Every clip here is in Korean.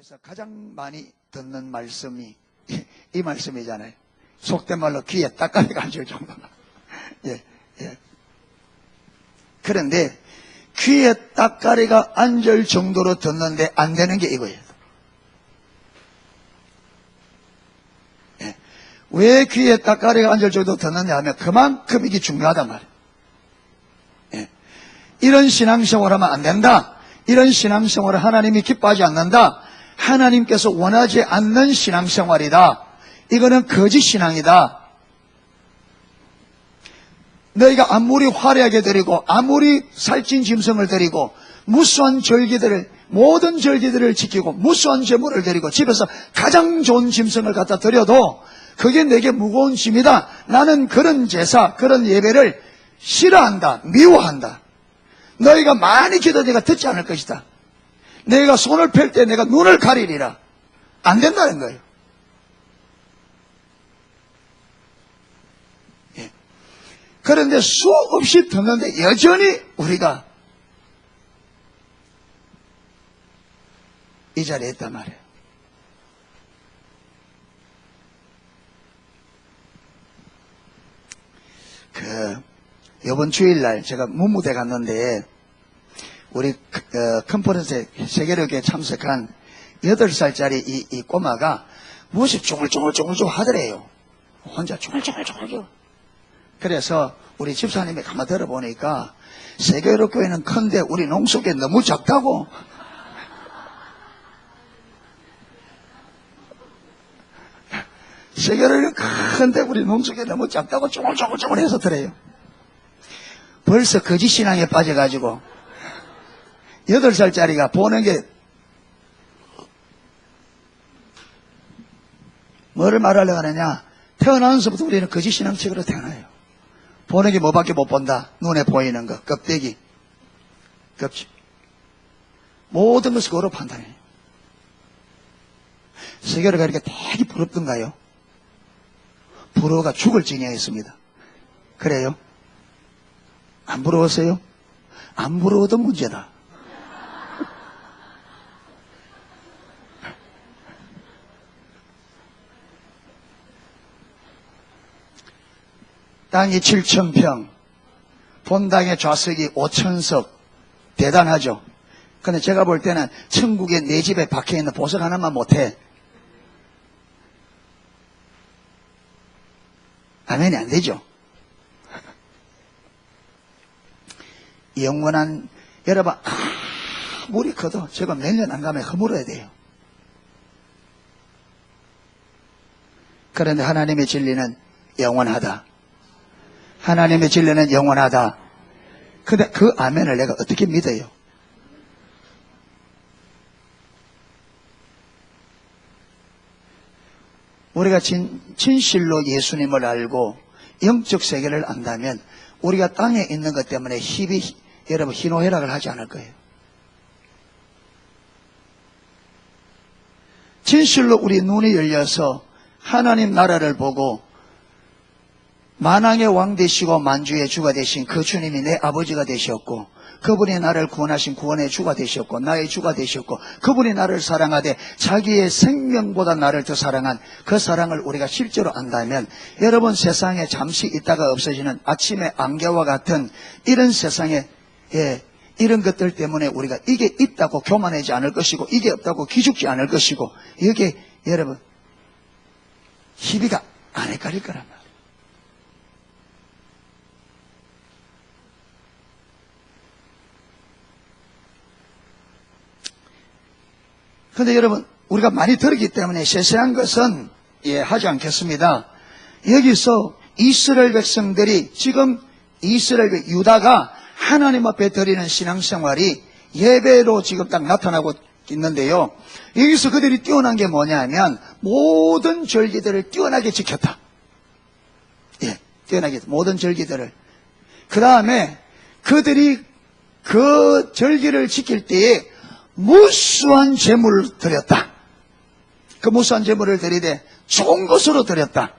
교회에서 가장 많이 듣는 말씀이 이 말씀이잖아요. 속된 말로 귀에 딱가리가 앉을 정도로. 예, 예. 그런데 귀에 딱가리가 앉을 정도로 듣는데 안 되는 게 이거예요. 예. 왜 귀에 딱가리가 앉을 정도로 듣느냐 하면 그만큼 이게 중요하단 말이에요. 예. 이런 신앙생활 하면 안 된다. 이런 신앙생활을 하나님이 기뻐하지 않는다. 하나님께서 원하지 않는 신앙생활이다. 이거는 거짓 신앙이다. 너희가 아무리 화려하게 드리고 아무리 살찐 짐승을 드리고 무수한 절기들을 모든 절기들을 지키고 무수한 제물을 드리고 집에서 가장 좋은 짐승을 갖다 드려도 그게 내게 무거운 짐이다. 나는 그런 제사 그런 예배를 싫어한다. 미워한다. 너희가 많이 기도해도 내가 듣지 않을 것이다. 내가 손을 펼 때 내가 눈을 가리리라. 안 된다는 거예요. 예. 그런데 수없이 듣는데 여전히 우리가 이 자리에 있단 말이에요. 이번 주일날 제가 문무대 갔는데 우리 컨퍼런스에 세계력에 참석한 8살짜리 이 꼬마가 무엇이 쫑글쫑글 하더래요. 혼자 쫑글쫑글. 그래서 우리 집사님이 가만 들어보니까 세계력 교회는 큰데 우리 농속에 너무 작다고. 세계력은 큰데 우리 농속에 너무 작다고 쫑글쫑글 해서 더래요. 벌써 거짓 신앙에 빠져가지고 8살짜리가 보는 게 뭐를 말하려고 하느냐. 태어나면서부터 우리는 거짓 신앙책으로 태어나요. 보는 게 뭐밖에 못 본다. 눈에 보이는 거, 껍데기, 껍질. 모든 것을 그거로 판단해요. 세계를 가니까 되게 부럽던가요? 부러워가 죽을 징해했습니다. 그래요? 안 부러웠어요? 안 부러워도 문제다. 땅이 7,000평, 본당의 좌석이 5,000석, 대단하죠. 근데 제가 볼 때는 천국의 내 집에 박혀있는 보석 하나만 못해. 아멘이 안 되죠. 영원한, 여러분, 아무리 커도 제가 몇 년 안 가면 허물어야 돼요. 그런데 하나님의 진리는 영원하다. 하나님의 진리는 영원하다. 근데 그 아멘을 내가 어떻게 믿어요? 우리가 진실로 예수님을 알고 영적 세계를 안다면 우리가 땅에 있는 것 때문에 여러분 희노애락을 하지 않을 거예요. 진실로 우리 눈이 열려서 하나님 나라를 보고 만왕의 왕 되시고 만주의 주가 되신 그 주님이 내 아버지가 되셨고 그분이 나를 구원하신 구원의 주가 되셨고 나의 주가 되셨고 그분이 나를 사랑하되 자기의 생명보다 나를 더 사랑한 그 사랑을 우리가 실제로 안다면 여러분 세상에 잠시 있다가 없어지는 아침의 안개와 같은 이런 세상에 이런 것들 때문에 우리가 이게 있다고 교만하지 않을 것이고 이게 없다고 기죽지 않을 것이고 여기에 여러분 희비가 안 헷갈릴 거란 말이에요. 그런데 여러분 우리가 많이 들었기 때문에 세세한 것은 하지 않겠습니다. 여기서 이스라엘 백성들이 지금 이스라엘 유다가 하나님 앞에 드리는 신앙생활이 예배로 지금 딱 나타나고 있는데요. 여기서 그들이 뛰어난 게 뭐냐면 모든 절기들을 뛰어나게 지켰다. 뛰어나게 모든 절기들을. 그 다음에 그들이 그 절기를 지킬 때에 무수한 제물을 드렸다. 그 무수한 제물을 드리되 좋은 것으로 드렸다.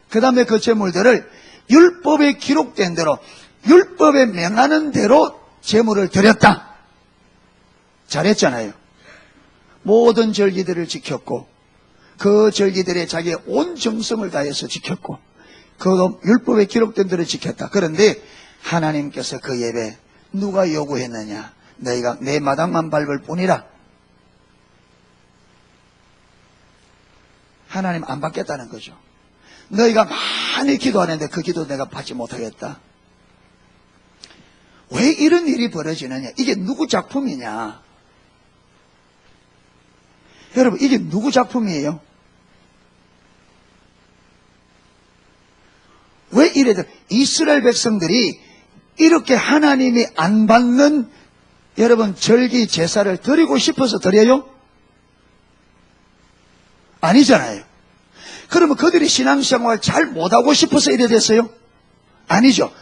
그 다음에 그 제물들을 율법에 기록된 대로 율법에 명하는 대로 제물을 드렸다. 잘했잖아요. 모든 절기들을 지켰고 그 절기들에 자기의 온 정성을 다해서 지켰고 그 율법에 기록된 대로 지켰다. 그런데 하나님께서 그 예배 누가 요구했느냐? 너희가 내 마당만 밟을 뿐이라. 하나님 안 받겠다는 거죠. 너희가 많이 기도하는데 그 기도 내가 받지 못하겠다. 왜 이런 일이 벌어지느냐? 이게 누구 작품이냐? 여러분, 이게 누구 작품이에요? 왜 이래들 이스라엘 백성들이 이렇게 하나님이 안 받는 여러분 절기 제사를 드리고 싶어서 드려요? 아니잖아요. 그러면 그들이 신앙생활 잘 못하고 싶어서 이래 됐어요? 아니죠.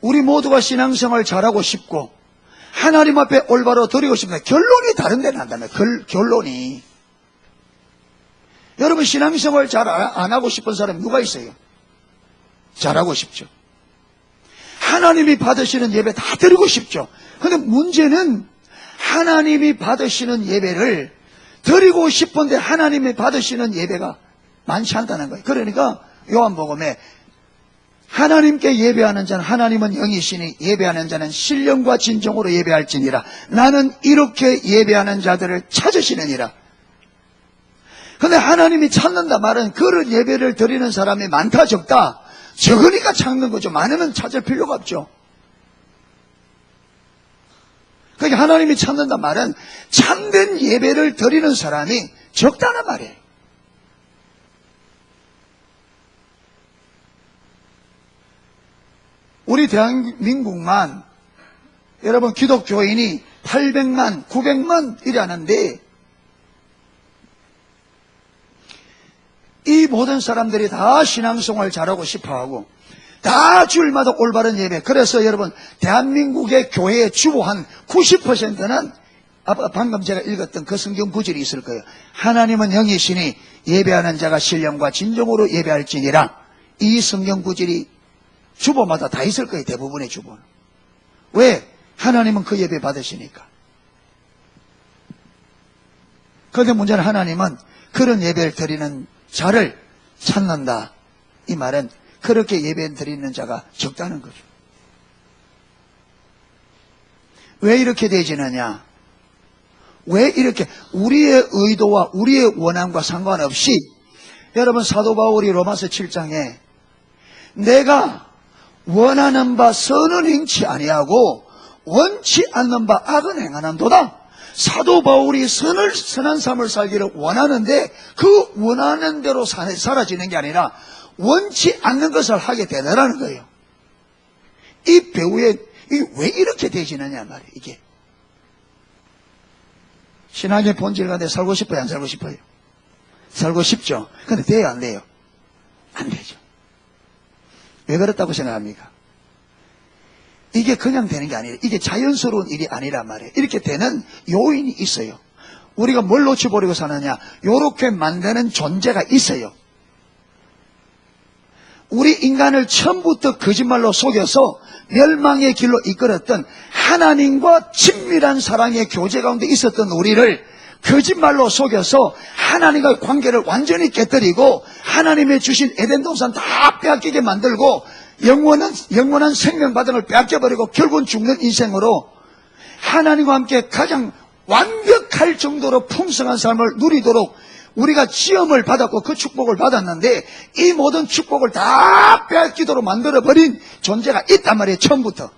우리 모두가 신앙생활 잘하고 싶고 하나님 앞에 올바로 드리고 싶은데 결론이 다른 데 난다며. 결론이. 여러분 신앙생활 잘 안 하고 싶은 사람이 누가 있어요? 잘하고 싶죠. 하나님이 받으시는 예배 다 드리고 싶죠. 그런데 문제는 하나님이 받으시는 예배를 드리고 싶은데 하나님이 받으시는 예배가 많지 않다는 거예요. 그러니까 요한복음에 하나님께 예배하는 자는 하나님은 영이시니 예배하는 자는 신령과 진정으로 예배할지니라. 나는 이렇게 예배하는 자들을 찾으시느니라. 그런데 하나님이 찾는다 말은 그런 예배를 드리는 사람이 많다 적다? 적으니까 찾는 거죠. 많으면 찾을 필요가 없죠. 그러니까 하나님이 찾는다 말은 참된 예배를 드리는 사람이 적다는 말이에요. 우리 대한민국만 여러분 기독교인이 800만, 900만 이라는데 이 모든 사람들이 다 신앙생활 잘하고 싶어하고 다 주일마다 올바른 예배. 그래서 여러분 대한민국의 교회의 주보 한 90%는 방금 제가 읽었던 그 성경 구절이 있을 거예요. 하나님은 영이시니 예배하는 자가 신령과 진정으로 예배할지니라. 이 성경 구절이 주보마다 다 있을 거예요. 대부분의 주보는. 왜? 하나님은 그 예배 받으시니까. 그런데 문제는 하나님은 그런 예배를 드리는 자를 찾는다. 이 말은 그렇게 예배 드리는 자가 적다는 거죠. 왜 이렇게 되지느냐? 왜 이렇게 우리의 의도와 우리의 원함과 상관없이 여러분 사도 바울이 로마서 7장에 내가 원하는 바 선은 행치 아니하고 원치 않는 바 악은 행하는도다. 사도 바울이 선한 삶을 살기를 원하는데 그 원하는 대로 사라지는 게 아니라 원치 않는 것을 하게 되더라는 거예요. 이 배우에 이게 왜 이렇게 되지느냐 말이에요. 이게 신앙의 본질 가운데 살고 싶어요? 안 살고 싶어요? 살고 싶죠. 근데 돼요? 안 돼요? 안 되죠. 왜 그렇다고 생각합니까? 이게 그냥 되는 게 아니라 이게 자연스러운 일이 아니란 말이에요. 이렇게 되는 요인이 있어요. 우리가 뭘 놓쳐버리고 사느냐? 요렇게 만드는 존재가 있어요. 우리 인간을 처음부터 거짓말로 속여서 멸망의 길로 이끌었던 하나님과 친밀한 사랑의 교제 가운데 있었던 우리를 거짓말로 속여서 하나님과의 관계를 완전히 깨뜨리고 하나님의 주신 에덴 동산 다 빼앗기게 만들고 영원한 생명바닥을 빼앗겨버리고 결국은 죽는 인생으로 하나님과 함께 가장 완벽할 정도로 풍성한 삶을 누리도록 우리가 지음을 받았고 그 축복을 받았는데 이 모든 축복을 다 빼앗기도록 만들어버린 존재가 있단 말이에요. 처음부터.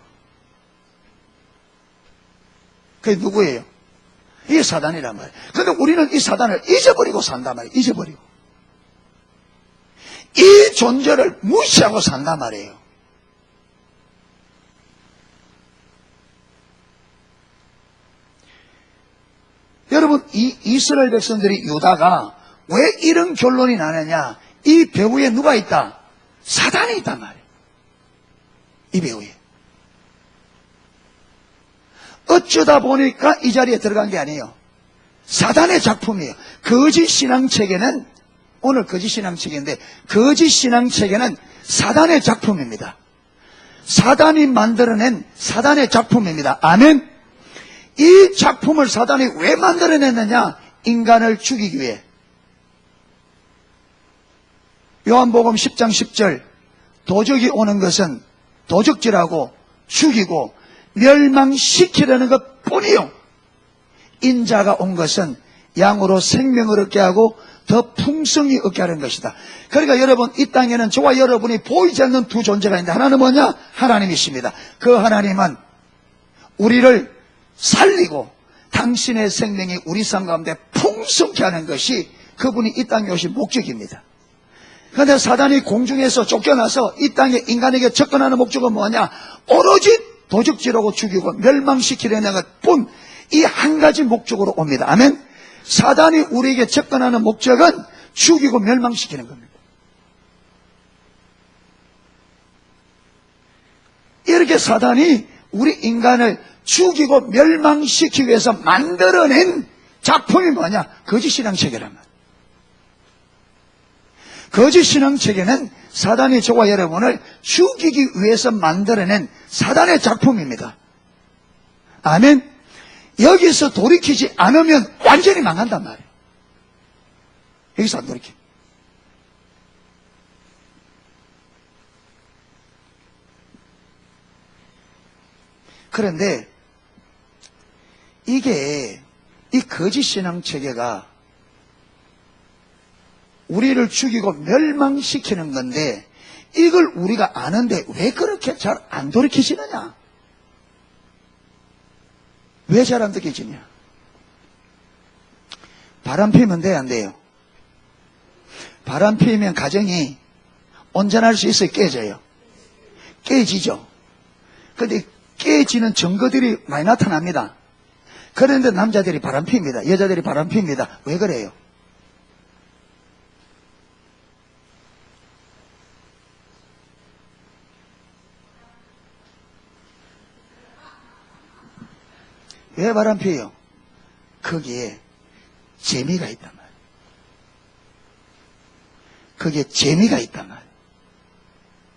그게 누구예요? 이게 사단이란 말이에요. 그런데 우리는 이 사단을 잊어버리고 산단 말이에요. 잊어버리고. 이 존재를 무시하고 산단 말이에요. 여러분, 이 이스라엘 백성들이 유다가 왜 이런 결론이 나느냐? 이 배후에 누가 있다? 사단이 있단 말이에요. 이 배후에. 어쩌다 보니까 이 자리에 들어간 게 아니에요. 사단의 작품이에요. 거짓 신앙체계는 오늘 거짓 신앙체계인데 거짓 신앙체계는 사단의 작품입니다. 사단이 만들어낸 사단의 작품입니다. 아멘. 이 작품을 사단이 왜 만들어냈느냐? 인간을 죽이기 위해 요한복음 10장 10절 도적이 오는 것은 도적질하고 죽이고 멸망시키려는 것 뿐이요 인자가 온 것은 양으로 생명을 얻게 하고 더 풍성히 얻게 하는 것이다. 그러니까 여러분 이 땅에는 저와 여러분이 보이지 않는 두 존재가 있는데 하나는 뭐냐? 하나님이십니다. 그 하나님은 우리를 살리고 당신의 생명이 우리 삶 가운데 풍성케 하는 것이 그분이 이 땅에 오신 목적입니다. 그런데 사단이 공중에서 쫓겨나서 이 땅에 인간에게 접근하는 목적은 뭐냐? 오로지 도적질하고 죽이고 멸망시키려는 것뿐 이 한 가지 목적으로 옵니다. 아멘. 사단이 우리에게 접근하는 목적은 죽이고 멸망시키는 겁니다. 이렇게 사단이 우리 인간을 죽이고 멸망시키기 위해서 만들어낸 작품이 뭐냐? 거짓신앙체계란 말이에요. 거짓신앙체계는 사단이 저와 여러분을 죽이기 위해서 만들어낸 사단의 작품입니다. 아멘. 여기서 돌이키지 않으면 완전히 망한단 말이에요. 여기서 안 돌이켜. 그런데 이게 이 거짓신앙체계가 우리를 죽이고 멸망시키는 건데 이걸 우리가 아는데 왜 그렇게 잘 안 돌이키시느냐? 왜 잘 안 돌이키냐? 바람 피면 돼요, 안 돼요? 바람 피면 가정이 온전할 수 있어요, 깨져요? 깨지죠. 그런데 깨지는 증거들이 많이 나타납니다. 그런데 남자들이 바람 핍니다. 여자들이 바람 핍니다. 왜 그래요? 왜 바람 피요? 거기에 재미가 있단 말이에요. 거기에 재미가 있단 말이에요.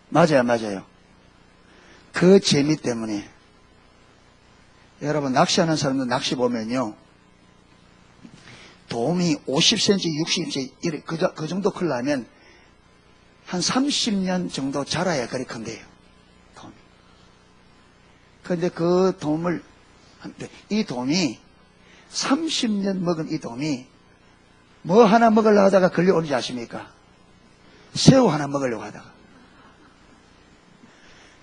맞아요, 맞아요. 그 재미 때문에 여러분 낚시하는 사람들 낚시 보면요 돔이 50cm, 60cm 그 정도 크려면 한 30년 정도 자라야 그리 큰데요. 돔이. 그런데 그 돔을 이 돔이 30년 먹은 이 돔이 뭐 하나 먹으려고 하다가 걸려오는지 아십니까? 새우 하나 먹으려고 하다가.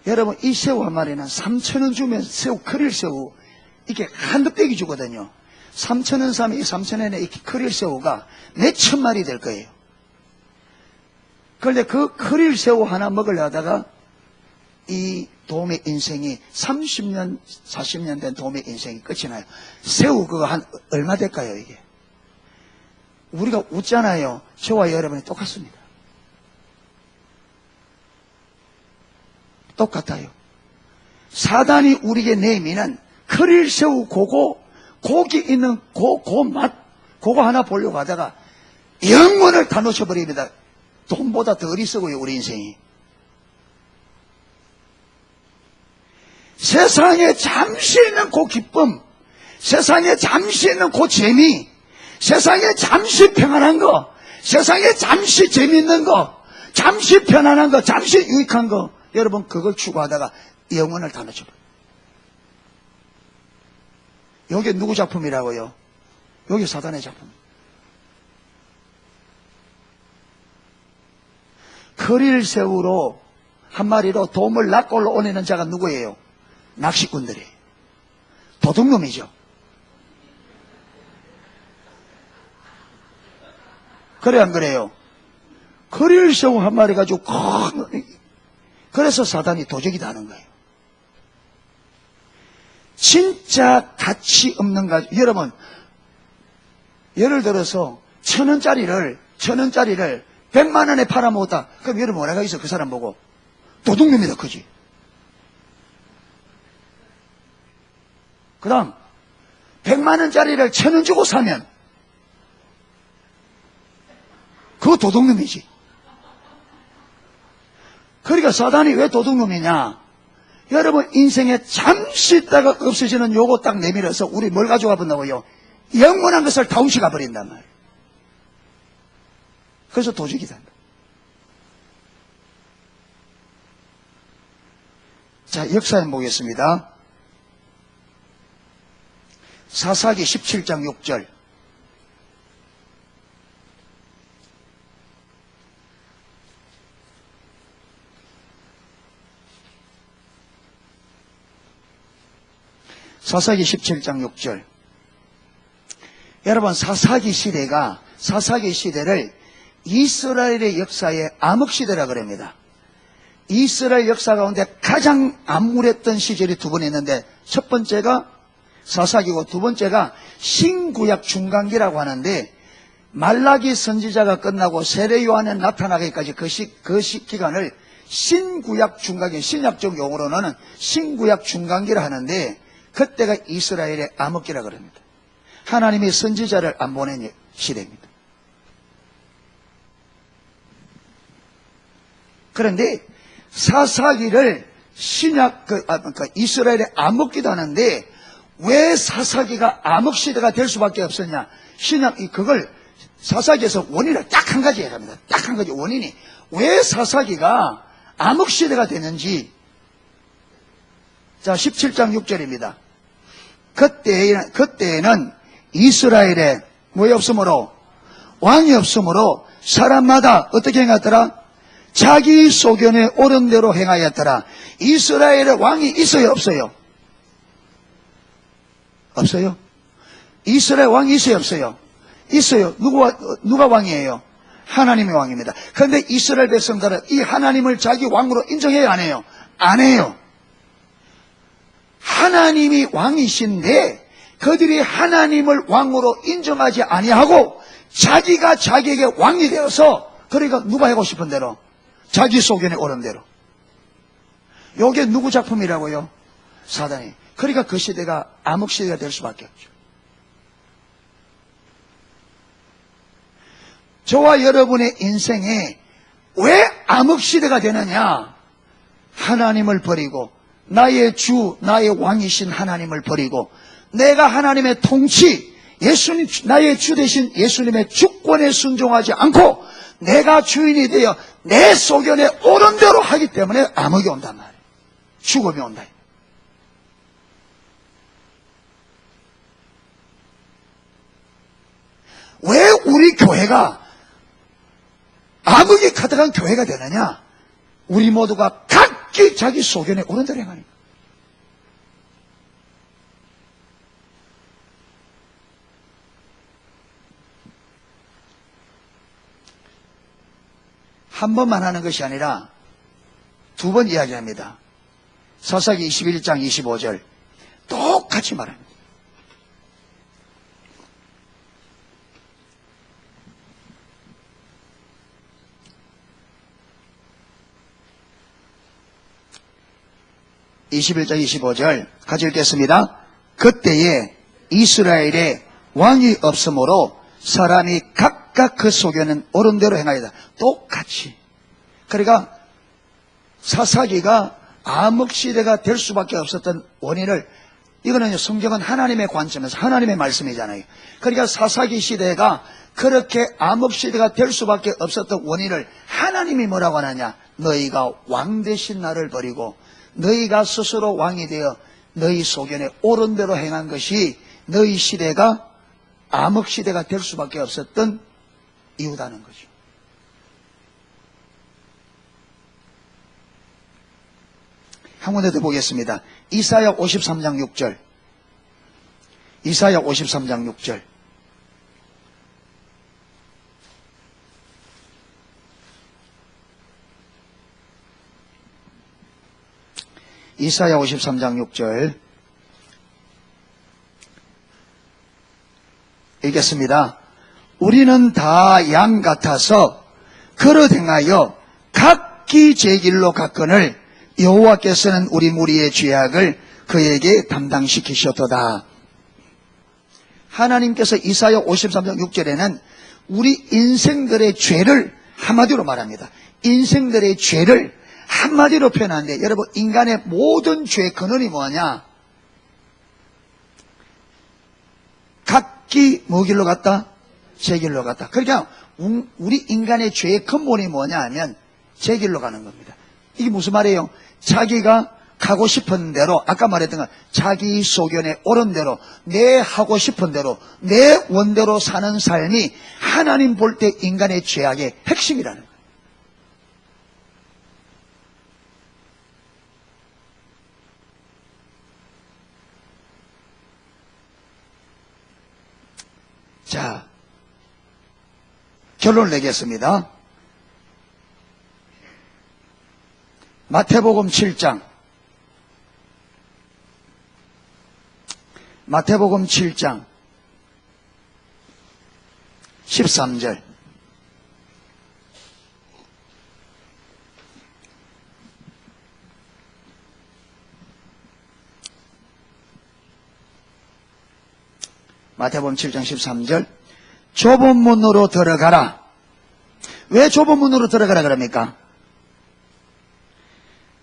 여러분 이 새우 한 마리는 3,000원 주면 새우 크릴 새우 이렇게 한두 떼기 주거든요. 3,000원 사면 이 3,000원에 이렇게 크릴 새우가 몇천 마리 될 거예요. 그런데 그 크릴 새우 하나 먹으려고 하다가 이 돔의 인생이 30년, 40년 된 돔의 인생이 끝이 나요. 새우 그거 한 얼마 될까요, 이게? 우리가 웃잖아요. 저와 여러분이 똑같습니다. 똑같아요. 사단이 우리에게 내미는 크릴 새우 고기 있는 그 맛, 그거 하나 보려고 하다가 영혼을 다 놓쳐버립니다. 돈보다 더 어리석어요, 우리 인생이. 세상에 잠시 있는 그 기쁨, 세상에 잠시 있는 그 재미, 세상에 잠시 평안한 거, 세상에 잠시 재미있는 거, 잠시 편안한 거, 잠시 유익한 거, 여러분 그걸 추구하다가 영혼을 다 놓쳐버려요. 이게 누구 작품이라고요? 이게 사단의 작품. 크릴 새우로 한 마리로 돔을 낚고 올리는 자가 누구예요? 낚시꾼들이에요. 도둑놈이죠. 그래 안 그래요? 크릴 새우 한 마리 가지고 그래서 사단이 도적이다 하는 거예요. 진짜 가치 없는 가지. 여러분 예를 들어서 1,000원짜리를 100만 원에 팔아먹었다. 그럼 여러분 뭐라고 해서 그 사람 보고 도둑놈이다 그지. 그 다음 100만 원짜리를 1,000원 주고 사면 그거 도둑놈이지. 그러니까 사단이 왜 도둑놈이냐? 여러분 인생에 잠시 있다가 없어지는 요거 딱 내밀어서 우리 뭘 가져와 본다고요? 영원한 것을 다 훔쳐가 버린단 말이에요. 그래서 도적이 된다. 자, 역사에 보겠습니다. 사사기 17장 6절. 사사기 17장 6절. 여러분, 사사기 시대를 이스라엘의 역사의 암흑시대라 그럽니다. 이스라엘 역사 가운데 가장 암울했던 시절이 두 번 있는데, 첫 번째가 사사기고 두 번째가 신구약 중간기라고 하는데, 말라기 선지자가 끝나고 세례 요한에 나타나기까지 그 기간을 신구약 중간기, 신약적 용어로는 신구약 중간기라 하는데, 그때가 이스라엘의 암흑기라 그럽니다. 하나님이 선지자를 안 보낸 시대입니다. 그런데 사사기를 이스라엘의 암흑기도 하는데, 왜 사사기가 암흑시대가 될 수밖에 없었냐? 그걸 사사기에서 원인을 딱 한 가지 얘기합니다. 딱 한 가지 원인이. 왜 사사기가 암흑시대가 되는지. 자, 17장 6절입니다. 그때에는 이스라엘에 뭐가 없으므로, 왕이 없으므로 사람마다 어떻게 행하더라? 자기 소견에 옳은 대로 행하였더라. 이스라엘에 왕이 있어요, 없어요? 없어요? 이스라엘 왕이 있어요, 없어요? 있어요. 누가 왕이에요? 하나님의 왕입니다. 그런데 이스라엘 백성들은 이 하나님을 자기 왕으로 인정해요, 안 해요? 안 해요. 하나님이 왕이신데 그들이 하나님을 왕으로 인정하지 아니하고 자기가 자기에게 왕이 되어서, 그러니까 누가 하고 싶은 대로, 자기 소견에 옳은 대로. 요게 누구 작품이라고요? 사단이. 그러니까 그 시대가 암흑시대가 될 수밖에 없죠. 저와 여러분의 인생에 왜 암흑시대가 되느냐? 하나님을 버리고, 나의 주, 나의 왕이신 하나님을 버리고, 내가 하나님의 통치, 나의 주 대신 예수님의 주권에 순종하지 않고 내가 주인이 되어 내 소견에 옳은 대로 하기 때문에 암흑이 온단 말이에요. 죽음이 온다. 왜 우리 교회가 암흑이 가득한 교회가 되느냐? 우리 모두가 각기 자기 소견에 옳은 대로 행하니까. 한 번만 하는 것이 아니라 두 번 이야기합니다. 사사기 21장 25절 똑같이 말합니다. (21장 25절) 같이 읽겠습니다. 그때에 이스라엘에 왕이 없으므로 사람이 각각 그 소견은 옳은 대로 행하리다. 똑같이. 그러니까 사사기가 암흑시대가 될 수밖에 없었던 원인을, 이거는 성경은 하나님의 관점에서 하나님의 말씀이잖아요. 그러니까 사사기 시대가 그렇게 암흑시대가 될 수밖에 없었던 원인을 하나님이 뭐라고 하느냐? 너희가 왕 대신 나를 버리고 너희가 스스로 왕이 되어 너희 소견에 옳은 대로 행한 것이 너희 시대가 암흑시대가 될 수밖에 없었던 이유다는 거죠. 한 군데 더 보겠습니다. 이사야 53장 6절. 이사야 53장 6절. 이사야 53장 6절 읽겠습니다. 우리는 다 양 같아서 그릇 행하여 각기 제 길로 갔거늘 여호와께서는 우리 무리의 죄악을 그에게 담당시키셨도다. 하나님께서 이사야 53장 6절에는 우리 인생들의 죄를 한마디로 말합니다. 인생들의 죄를 한마디로 표현하는데, 여러분, 인간의 모든 죄의 근원이 뭐냐? 각기 뭐 길로 갔다? 제 길로 갔다. 그러니까 우리 인간의 죄의 근본이 뭐냐 하면 제 길로 가는 겁니다. 이게 무슨 말이에요? 자기가 가고 싶은 대로, 아까 말했던 건 자기 소견에 옳은 대로, 내 하고 싶은 대로, 내 원대로 사는 삶이 하나님 볼 때 인간의 죄악의 핵심이라는 거예요. 자, 결론을 내겠습니다. 마태복음 7장. 마태복음 7장 13절. 마태복음 7장 13절. 좁은 문으로 들어가라. 왜 좁은 문으로 들어가라 그럽니까?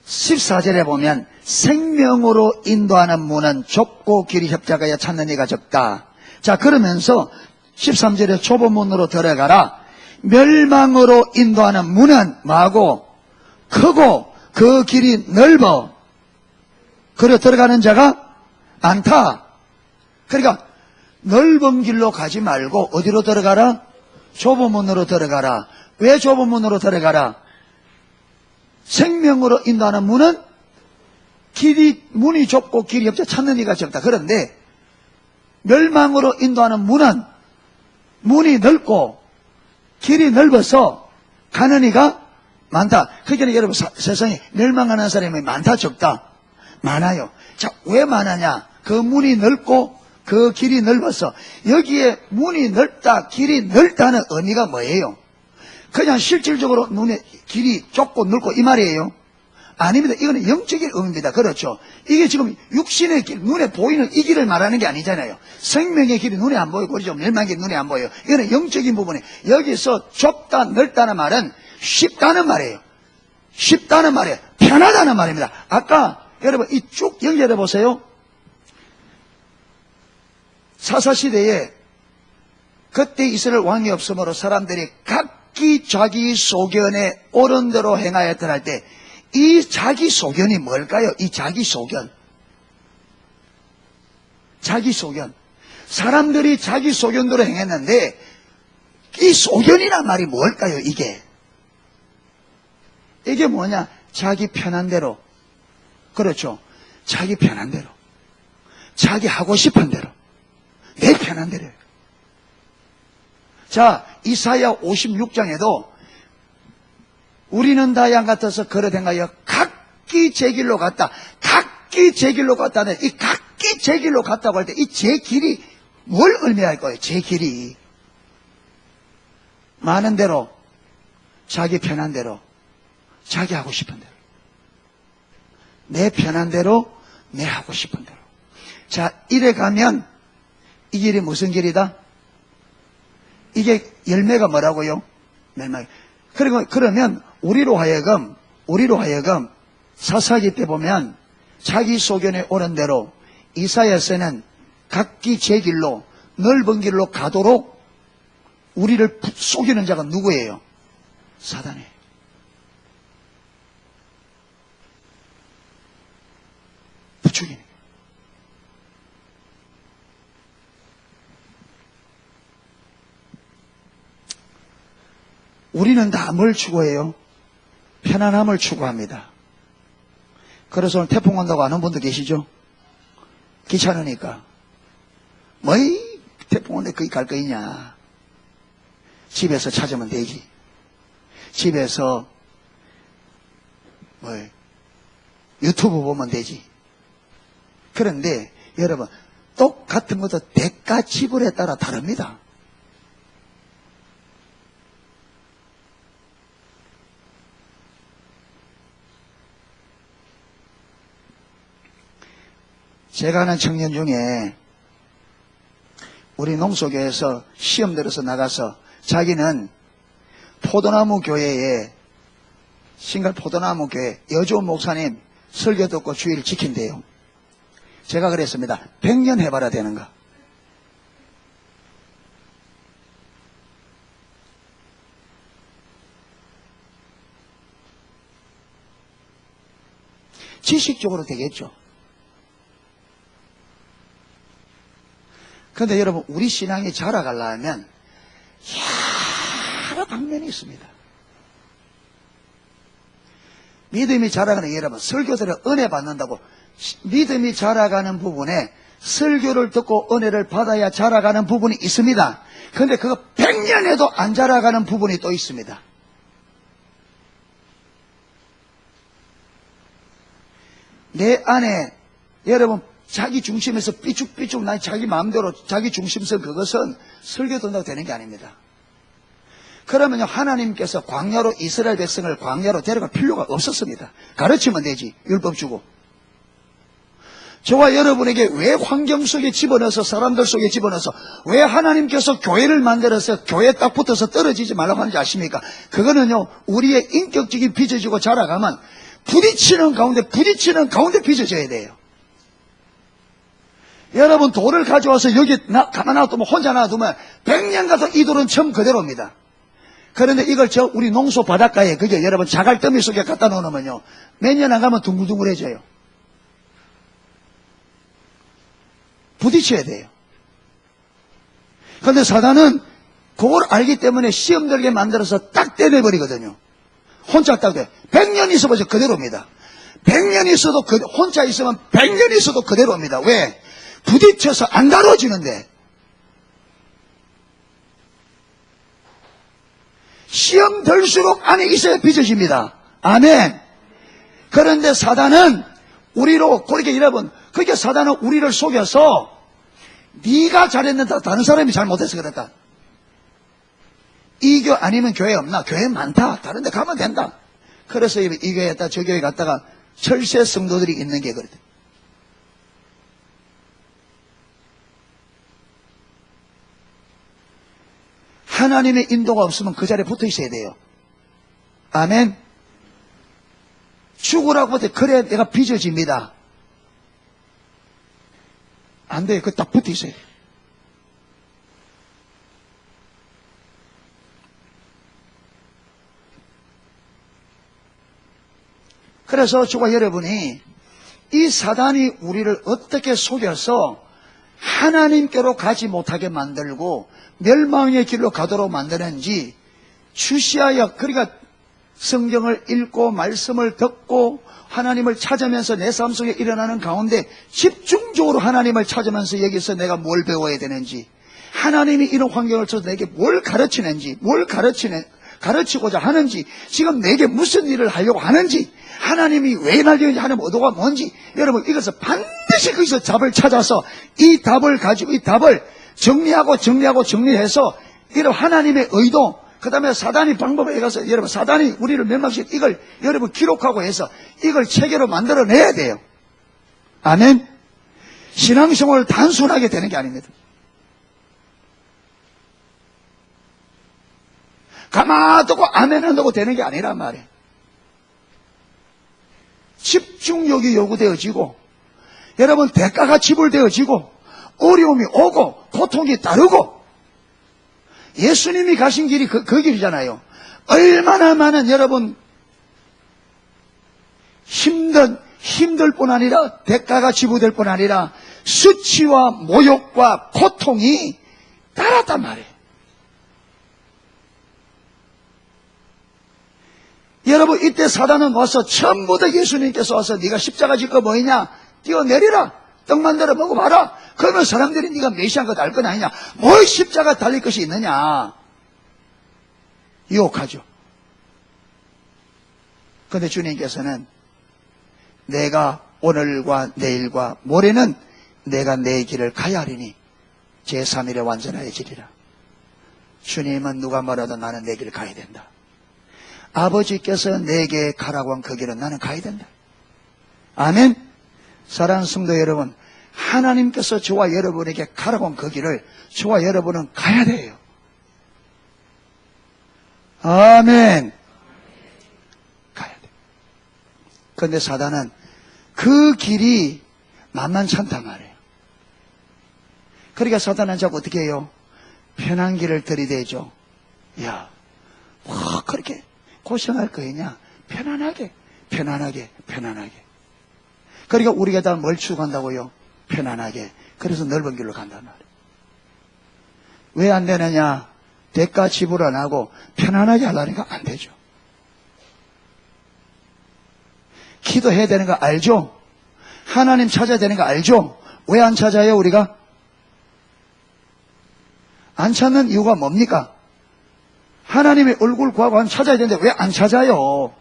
14절에 보면 생명으로 인도하는 문은 좁고 길이 협착하여 찾는 이가 적다. 자, 그러면서 13절에 좁은 문으로 들어가라. 멸망으로 인도하는 문은 뭐하고? 크고 그 길이 넓어. 그래 들어가는 자가 많다. 그러니까 넓은 길로 가지 말고 어디로 들어가라? 좁은 문으로 들어가라. 왜 좁은 문으로 들어가라? 생명으로 인도하는 문은 문이 좁고 길이 없자 찾는 이가 적다. 그런데 멸망으로 인도하는 문은 문이 넓고 길이 넓어서 가는 이가 많다. 그러니까 여러분 세상에 멸망하는 사람이 많다 적다? 많아요. 자, 왜 많으냐? 그 문이 넓고 그 길이 넓어서. 여기에 문이 넓다 길이 넓다는 의미가 뭐예요? 그냥 실질적으로 눈에 길이 좁고 넓고 이 말이에요? 아닙니다. 이거는 영적인 의미입니다. 그렇죠? 이게 지금 육신의 길, 눈에 보이는 이 길을 말하는 게 아니잖아요. 생명의 길이 눈에 안 보이고 그렇죠? 멸망의 길이 눈에 안 보여요. 이거는 영적인 부분에 여기서 좁다 넓다는 말은 쉽다는 말이에요. 쉽다는 말이에요. 편하다는 말입니다. 아까 여러분 이 쭉 연결해 보세요. 사사시대에 그때 이스라엘 왕이 없으므로 사람들이 각기 자기 소견에 옳은 대로 행하였더라 할 때 이 자기 소견이 뭘까요? 이 자기 소견. 자기 소견. 사람들이 자기 소견대로 행했는데 이 소견이란 말이 뭘까요? 이게 뭐냐? 자기 편한 대로. 그렇죠? 자기 편한 대로. 자기 하고 싶은 대로. 내 편한 대로. 자, 이사야 56장에도 우리는 다 양 같아서 걸어 행하여 각기 제 길로 갔다. 각기 제 길로 갔다는 이 각기 제 길로 갔다고 할 때 이 제 길이 뭘 의미할 거예요? 제 길이 많은 대로, 자기 편한 대로, 자기 하고 싶은 대로, 내 편한 대로, 내 하고 싶은 대로. 자, 이래 가면 이 길이 무슨 길이다? 이게 열매가 뭐라고요? 멸망. 그러면 우리로 하여금 사사기 때 보면 자기 소견에 옳은 대로 이사야서는 각기 제 길로 넓은 길로 가도록 우리를 속이는 자가 누구예요? 사단이에요. 부추기는. 우리는 다 뭘 추구해요? 편안함을 추구합니다. 그래서 오늘 태풍 온다고 아는 분도 계시죠? 귀찮으니까. 뭐이 태풍 온데 거기 갈 거 있냐? 집에서 찾으면 되지. 집에서 유튜브 보면 되지. 그런데 여러분 똑같은 것도 대가 지불에 따라 다릅니다. 제가 아는 청년 중에 우리 농소교회에서 시험 들어서 나가서 자기는 포도나무 교회에 신갈 포도나무 교회 여주원 목사님 설교 듣고 주의를 지킨대요. 제가 그랬습니다. 100년 해봐야 되는가? 지식적으로 되겠죠. 그런데 여러분, 우리 신앙이 자라가려면 여러 방면이 있습니다. 믿음이 자라가는 게 여러분, 설교들은 은혜 받는다고 믿음이 자라가는 부분에 설교를 듣고 은혜를 받아야 자라가는 부분이 있습니다. 그런데 그거 100년에도 안 자라가는 부분이 또 있습니다. 내 안에 여러분 자기 중심에서 삐죽삐죽 난 자기 마음대로 자기 중심성, 그것은 설교 듣는다고 되는 게 아닙니다. 그러면요, 하나님께서 광야로 이스라엘 백성을 광야로 데려갈 필요가 없었습니다. 가르치면 되지, 율법 주고. 저와 여러분에게 왜 환경 속에 집어넣어서, 사람들 속에 집어넣어서, 왜 하나님께서 교회를 만들어서 교회에 딱 붙어서 떨어지지 말라고 하는지 아십니까? 그거는요, 우리의 인격적인 빚어지고 자라가면 부딪히는 가운데 빚어져야 돼요. 여러분, 돌을 가져와서 여기 가만 놔두면, 혼자 놔두면 100년 가도 이 돌은 처음 그대로입니다. 그런데 이걸 우리 농소 바닷가에 그게 여러분 자갈더미 속에 갖다 놓으면요, 몇 년 안 가면 둥글둥글해져요. 부딪혀야 돼요. 그런데 사단은 그걸 알기 때문에 시험 들게 만들어서 딱 떼내버리거든요. 혼자 딱 돼. 100년 있어봐서 그대로입니다. 100년 있어도 혼자 있으면 100년 있어도 그대로입니다. 왜? 부딪혀서 안 다뤄지는데. 시험 들수록 안에 있어야 빚어집니다. 아멘. 그런데 사단은 우리로 그렇게 여러분, 그렇게 사단은 우리를 속여서 네가 잘했는데 다른 사람이 잘못해서 그랬다. 이 교회 아니면 교회 없나? 교회 많다. 다른 데 가면 된다. 그래서 이 교회에 갔다 저 교회 갔다가 철새 성도들이 있는 게 그렇다. 하나님의 인도가 없으면 그 자리에 붙어 있어야 돼요. 아멘. 죽으라고 할 때 그래 내가 빚어집니다. 안 돼요. 그 딱 붙어 있어야 돼요. 그래서 저와 여러분이 이 사단이 우리를 어떻게 속여서 하나님께로 가지 못하게 만들고 멸망의 길로 가도록 만드는지 주시하여, 그러니까 성경을 읽고 말씀을 듣고 하나님을 찾으면서 내 삶 속에 일어나는 가운데 집중적으로 하나님을 찾으면서 여기서 내가 뭘 배워야 되는지, 하나님이 이런 환경을 쳐서 내게 뭘 가르치는지, 가르치고자 하는지, 지금 내게 무슨 일을 하려고 하는지, 하나님이 왜 날리는지, 하나님 의도가 뭔지, 여러분 이것을 반드시 거기서 답을 찾아서 이 답을 가지고 이 답을 정리해서 이런 하나님의 의도, 그 다음에 사단이 방법에 가서 여러분 사단이 우리를 멸망시킨 이걸 여러분 기록하고 해서 이걸 체계로 만들어내야 돼요. 아멘. 신앙생활을 단순하게 되는 게 아닙니다. 가만두고 아멘 한다고 되는 게 아니란 말이에요. 집중력이 요구되어지고 여러분 대가가 지불되어지고 어려움이 오고 고통이 따르고, 예수님이 가신 길이 그 길이잖아요. 얼마나 많은 여러분 힘들 뿐 아니라 대가가 지불될 뿐 아니라 수치와 모욕과 고통이 따랐단 말이에요. 여러분 이때 사단은 와서 전부 다 예수님께서 와서 네가 십자가 질 거 뭐이냐, 뛰어내리라, 떡 만들어 먹어봐라. 그러면 사람들이 네가 메시아인 거 알 건 아니냐, 뭘 십자가 달릴 것이 있느냐 유혹하죠. 그런데 주님께서는 내가 오늘과 내일과 모레는 내가 내 길을 가야 하리니 제3일에 완전하여지리라. 주님은 누가 뭐라도 나는 내 길을 가야 된다. 아버지께서 내게 가라고 한 그 길은 나는 가야 된다. 아멘. 사랑하는 성도 여러분, 하나님께서 저와 여러분에게 가라고 한 그 길을 저와 여러분은 가야 돼요. 아멘. 가야 돼. 그런데 사단은 그 길이 만만찮단 말이에요. 그러니까 사단은 자꾸 어떻게 해요? 편한 길을 들이대죠. 야, 와, 그렇게 고생할 거냐? 편안하게. 그러니까 우리가 다 뭘 추구한다고요? 편안하게. 그래서 넓은 길로 간단 말이에요. 왜 안 되느냐? 대가 지불 안 하고 편안하게 하려니까 안 되죠. 기도해야 되는 거 알죠? 하나님 찾아야 되는 거 알죠? 왜 안 찾아요, 우리가? 안 찾는 이유가 뭡니까? 하나님의 얼굴 구하고 안 찾아야 되는데 왜 안 찾아요?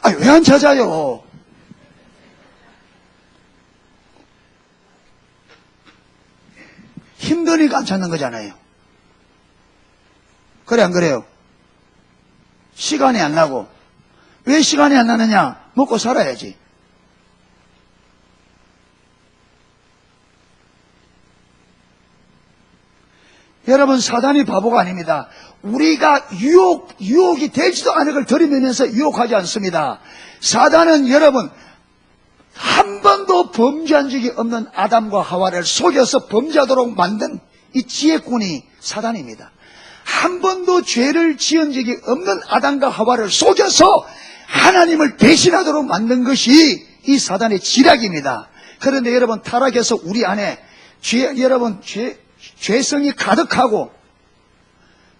아니, 왜 안 찾아요? 힘드니까 안 찾는 거잖아요. 그래, 안 그래요? 시간이 안 나고. 왜 시간이 안 나느냐? 먹고 살아야지. 여러분, 사단이 바보가 아닙니다. 우리가 유혹이 되지도 않은 걸 들이면서 유혹하지 않습니다. 사단은 여러분, 한 번도 범죄한 적이 없는 아담과 하와를 속여서 범죄하도록 만든 이 지혜꾼이 사단입니다. 한 번도 죄를 지은 적이 없는 아담과 하와를 속여서 하나님을 대신하도록 만든 것이 이 사단의 지략입니다. 그런데 여러분, 타락해서 우리 안에 죄성이 가득하고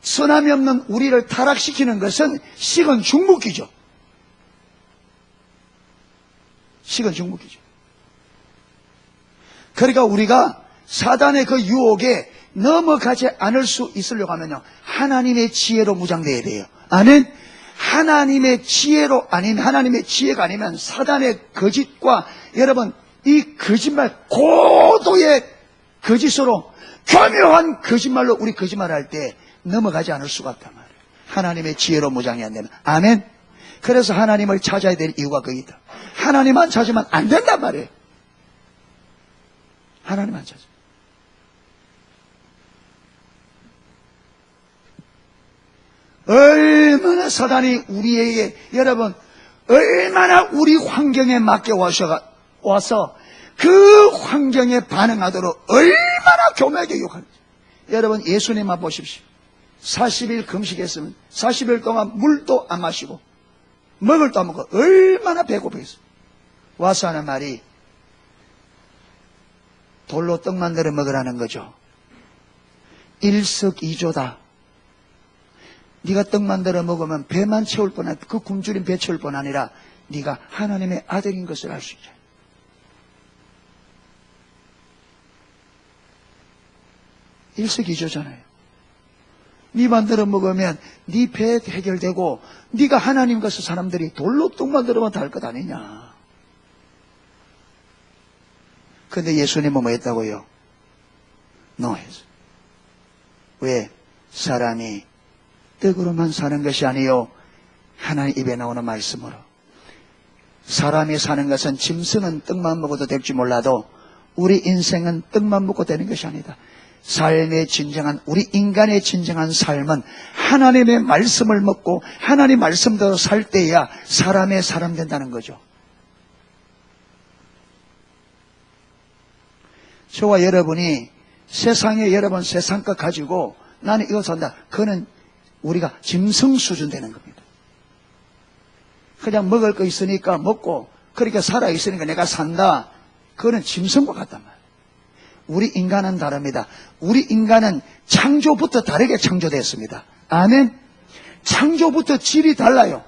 선함이 없는 우리를 타락시키는 것은 식은 죽묵기죠. 식은 죽묵기죠. 그러니까 우리가 사단의 그 유혹에 넘어가지 않을 수 있으려고 하면요, 하나님의 지혜로 무장되어야 돼요. 아멘. 하나님의 지혜로 아니면, 하나님의 지혜가 아니면 사단의 거짓과 여러분, 이 거짓말, 고도의 거짓으로, 교묘한 거짓말로 우리 거짓말할 때 넘어가지 않을 수가 없단 말이에요. 하나님의 지혜로 무장이 안 되면. 아멘. 그래서 하나님을 찾아야 될 이유가 거기다. 하나님만 찾으면 안 된단 말이에요. 하나님만 찾아. 얼마나 사단이 우리에게, 여러분, 얼마나 우리 환경에 맞게 와서 그 환경에 반응하도록 얼마나 교묘하게 유혹하는지. 여러분, 예수님만 보십시오. 40일 금식했으면 40일 동안 물도 안 마시고 먹을 도 안 먹고 얼마나 배고프겠어요. 와서 하는 말이 돌로 떡 만들어 먹으라는 거죠. 일석이조다. 네가 떡 만들어 먹으면 배만 채울 뿐, 그 굶주린 배 채울 뿐 아니라 네가 하나님의 아들인 것을 알 수 있잖아요. 일석이조잖아요. 네 만들어 먹으면 네 배 해결되고 네가 하나님 것을 사람들이 돌로 떡 만들어 먹으면 다 할 것 아니냐. 근데 예수님은 뭐 했다고요? No 했어요. 왜? 사람이 떡으로만 사는 것이 아니요, 하나님 입에 나오는 말씀으로. 사람이 사는 것은 짐승은 떡만 먹어도 될지 몰라도 우리 인생은 떡만 먹고 되는 것이 아니다. 삶의 진정한, 우리 인간의 진정한 삶은 하나님의 말씀을 먹고 하나님 말씀대로 살 때야 사람의 사람 된다는 거죠. 저와 여러분이 세상에 여러분 세상 것 가지고 나는 이거 산다. 그거는 우리가 짐승 수준 되는 겁니다. 그냥 먹을 거 있으니까 먹고, 그러니까 살아있으니까 내가 산다. 그거는 짐승과 같단 말이에요. 우리 인간은 다릅니다. 우리 인간은 창조부터 다르게 창조됐습니다. 아멘. 창조부터 질이 달라요.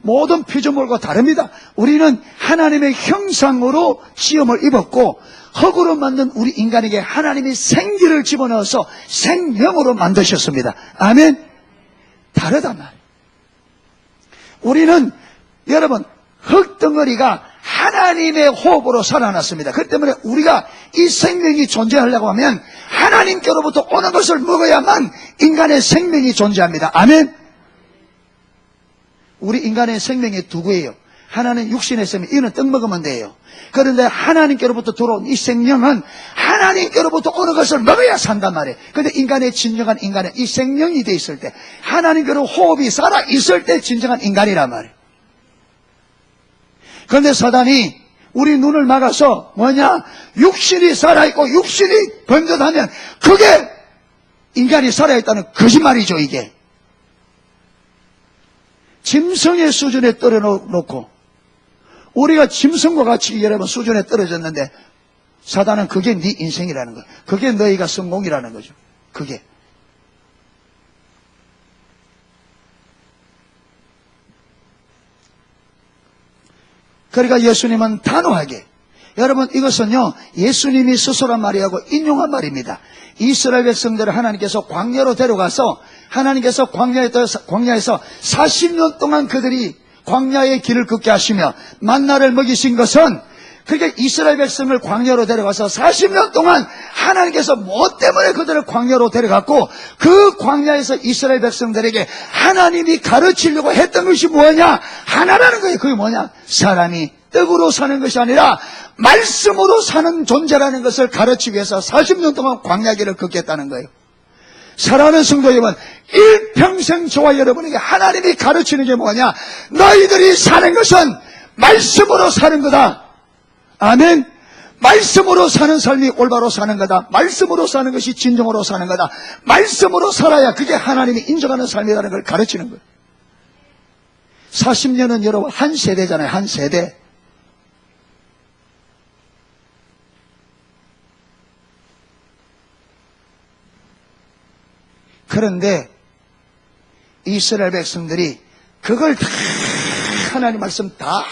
모든 피조물과 다릅니다. 우리는 하나님의 형상으로 지음을 입었고 흙으로 만든 우리 인간에게 하나님이 생기를 집어넣어서 생명으로 만드셨습니다. 아멘. 다르단 말이에요. 우리는 여러분 흙덩어리가 하나님의 호흡으로 살아났습니다. 그렇기 때문에 우리가 이 생명이 존재하려고 하면 하나님께로부터 오는 것을 먹어야만 인간의 생명이 존재합니다. 아멘. 우리 인간의 생명이 두 개예요. 하나는 육신의 생명, 이거는 떡 먹으면 돼요. 그런데 하나님께로부터 들어온 이 생명은 하나님께로부터 오는 것을 먹어야 산단 말이에요. 그런데 인간의 진정한 인간은 이 생명이 돼 있을 때, 하나님께로 호흡이 살아 있을 때 진정한 인간이란 말이에요. 그런데 사단이 우리 눈을 막아서 뭐냐? 육신이 살아있고 육신이 번듯하면 그게 인간이 살아있다는 거짓말이죠, 이게. 짐승의 수준에 떨어놓고 우리가 짐승과 같이 여러분 수준에 떨어졌는데 사단은 그게 네 인생이라는 거예요. 그게 너희가 성공이라는 거죠. 그게. 그러니까 예수님은 단호하게, 여러분 이것은요 예수님이 스스로 말이하고 인용한 말입니다. 이스라엘 백성들을 하나님께서 광야로 데려가서 하나님께서 광야에서 40년 동안 그들이 광야의 길을 걷게 하시며 만나를 먹이신 것은, 그게 이스라엘 백성을 광야로 데려가서 40년 동안 하나님께서 뭐 때문에 그들을 광야로 데려갔고, 그 광야에서 이스라엘 백성들에게 하나님이 가르치려고 했던 것이 뭐냐? 하나라는 거예요. 그게 뭐냐? 사람이 떡으로 사는 것이 아니라 말씀으로 사는 존재라는 것을 가르치기 위해서 40년 동안 광야길을 걷겠다는 거예요. 사랑하는 성도 여러분, 일평생 저와 여러분에게 하나님이 가르치는 게 뭐냐? 너희들이 사는 것은 말씀으로 사는 거다. 아멘. 말씀으로 사는 삶이 올바로 사는 거다. 말씀으로 사는 것이 진정으로 사는 거다. 말씀으로 살아야 그게 하나님이 인정하는 삶이라는 걸 가르치는 거예요. 40년은 여러분 한 세대잖아요. 한 세대. 그런데 이스라엘 백성들이 그걸 다 하나님 말씀 다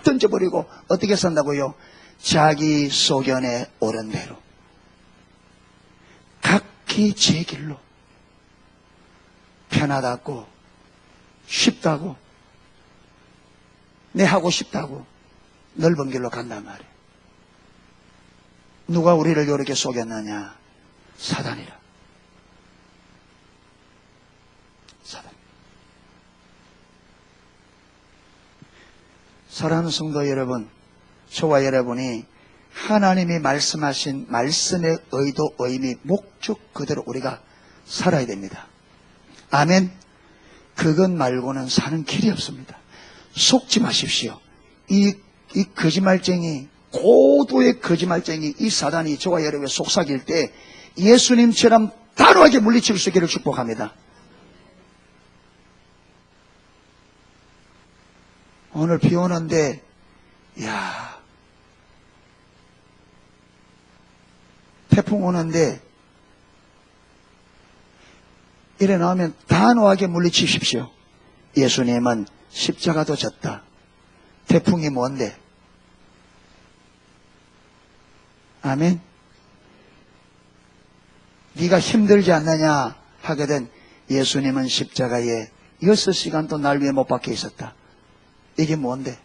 던져버리고 어떻게 산다고요? 자기 소견에 옳은 대로 각기 제 길로, 편하다고 쉽다고 내 하고 싶다고 넓은 길로 간단 말이에요. 누가 우리를 이렇게 속였느냐? 사단이라. 사단. 사랑하는 성도 여러분, 저와 여러분이 하나님이 말씀하신 말씀의 의도, 의미, 목적 그대로 우리가 살아야 됩니다. 아멘. 그것 말고는 사는 길이 없습니다. 속지 마십시오. 이 거짓말쟁이, 고도의 거짓말쟁이, 이 사단이 저와 여러분의 속삭일 때 예수님처럼 단호하게 물리칠 수 있기를 축복합니다. 오늘 비 오는데, 야, 태풍 오는데, 이래 나오면 단호하게 물리치십시오. 예수님은 십자가도 졌다. 태풍이 뭔데? 아멘. 네가 힘들지 않느냐 하거든, 예수님은 십자가에 6시간도 날 위해 못 박혀 있었다. 이게 뭔데?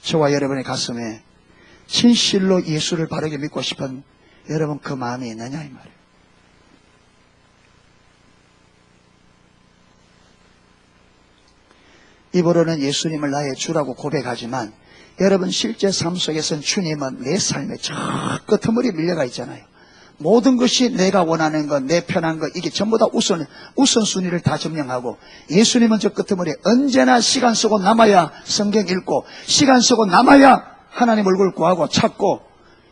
저와 여러분의 가슴에 진실로 예수를 바르게 믿고 싶은 여러분 그 마음이 있느냐 이 말이에요. 입으로는 예수님을 나의 주라고 고백하지만 여러분 실제 삶 속에서는 주님은 내 삶에 저 끄트머리 밀려가 있잖아요. 모든 것이 내가 원하는 것, 내 편한 것, 이게 전부 다 우선순위를 다 점령하고, 예수님은 저 끄트머리에 언제나 시간 쓰고 남아야 성경 읽고, 시간 쓰고 남아야 하나님 얼굴 구하고 찾고,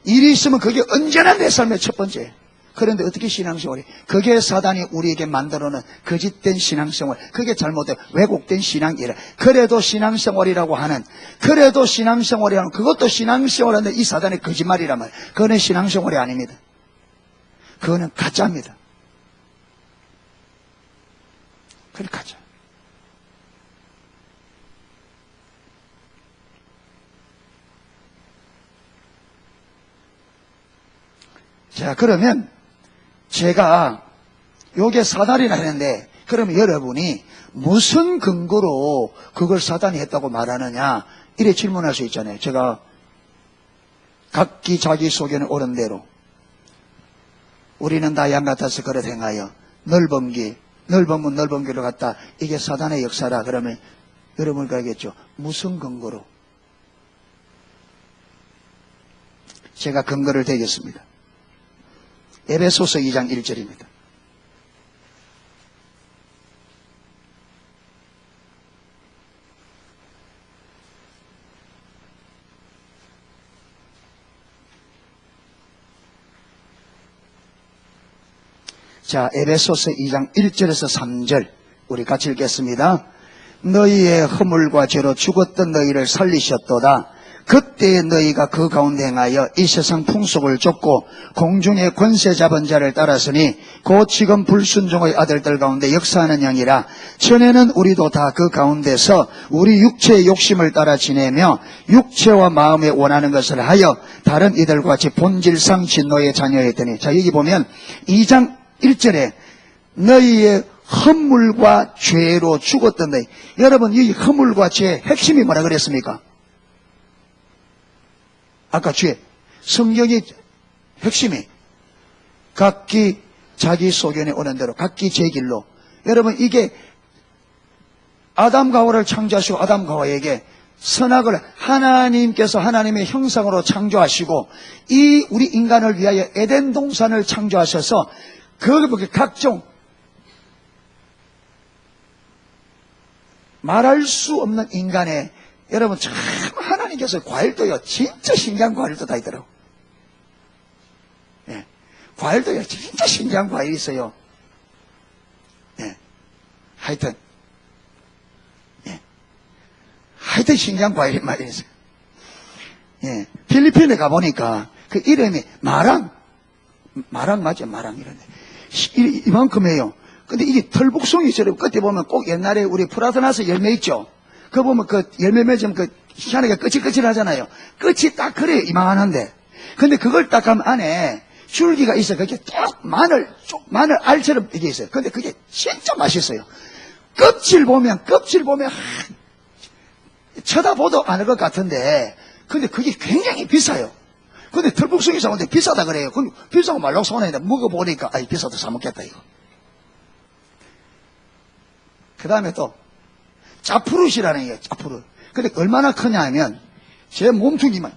일이 있으면 그게 언제나 내 삶의 첫 번째. 그런데 어떻게 신앙생활이? 그게 사단이 우리에게 만들어놓은 거짓된 신앙생활, 그게 잘못된 왜곡된 신앙이라. 그래도 신앙생활이라고 하는, 그것도 신앙생활인데 이 사단의 거짓말이란 말이에요. 그거는 신앙생활이 아닙니다. 그거는 가짜입니다. 그게 가짜. 자, 그러면 제가 요게 사단이라 했는데, 그러면 여러분이 무슨 근거로 그걸 사단이 했다고 말하느냐 이래 질문할 수 있잖아요. 제가 각기 자기 소견에 옳은 대로 우리는 다 양 같아서 그릇 행하여 넓은 길로 갔다. 이게 사단의 역사라. 그러면 여러분 가겠죠. 무슨 근거로? 제가 근거를 대겠습니다. 에베소서 2장 1절입니다. 자, 에베소서 2장 1절에서 3절 우리 같이 읽겠습니다. 너희의 허물과 죄로 죽었던 너희를 살리셨도다. 그때 너희가 그 가운데 행하여 이 세상 풍속을 쫓고 공중의 권세 잡은 자를 따랐으니 곧 지금 불순종의 아들들 가운데 역사하는 양이라. 전에는 우리도 다 그 가운데서 우리 육체의 욕심을 따라 지내며 육체와 마음에 원하는 것을 하여 다른 이들과 같이 본질상 진노의 자녀였더니. 자, 여기 보면 2장 1절에 너희의 허물과 죄로 죽었던 너희. 여러분, 이 허물과 죄의 핵심이 뭐라 그랬습니까? 아까 죄. 성경의 핵심이 각기 자기 소견에 오는 대로 각기 제 길로. 여러분, 이게 아담과 하와를 창조하시고 아담과 하와에게 선악을 하나님께서 하나님의 형상으로 창조하시고 이 우리 인간을 위하여 에덴 동산을 창조하셔서 그 각종 말할 수 없는 인간의, 여러분 참 하나님께서 과일도요 진짜 신기한 과일도 다 있더라고. 예, 과일도요 진짜 신기한 과일이 있어요. 예, 하여튼 신기한 과일이 많이 있어요. 예, 필리핀에 가보니까 그 이름이 마랑 맞죠? 마랑 이런데 이만큼이에요. 근데 이게 털복숭이처럼 끝에 보면 꼭 옛날에 우리 프라다나스 열매 있죠? 그거 보면 그 열매 맺으면 그 희한하게 끝이 끝이 딱 그래요. 이만한데. 근데 그걸 딱 하면 안에 줄기가 있어요. 그게 딱 마늘 알처럼 이게 있어요. 근데 그게 진짜 맛있어요. 껍질 보면 쳐다보도 않을 것 같은데, 근데 그게 굉장히 비싸요. 근데 털복숭이 사는데 비싸다 그래요. 그럼 비싸고 말라고 손에다 먹어보니까, 아이, 비싸도 사먹겠다, 이거. 그 다음에 또, 짜푸릇이라는 게, 짜푸릇. 근데 얼마나 크냐 하면, 제 몸뚱이만,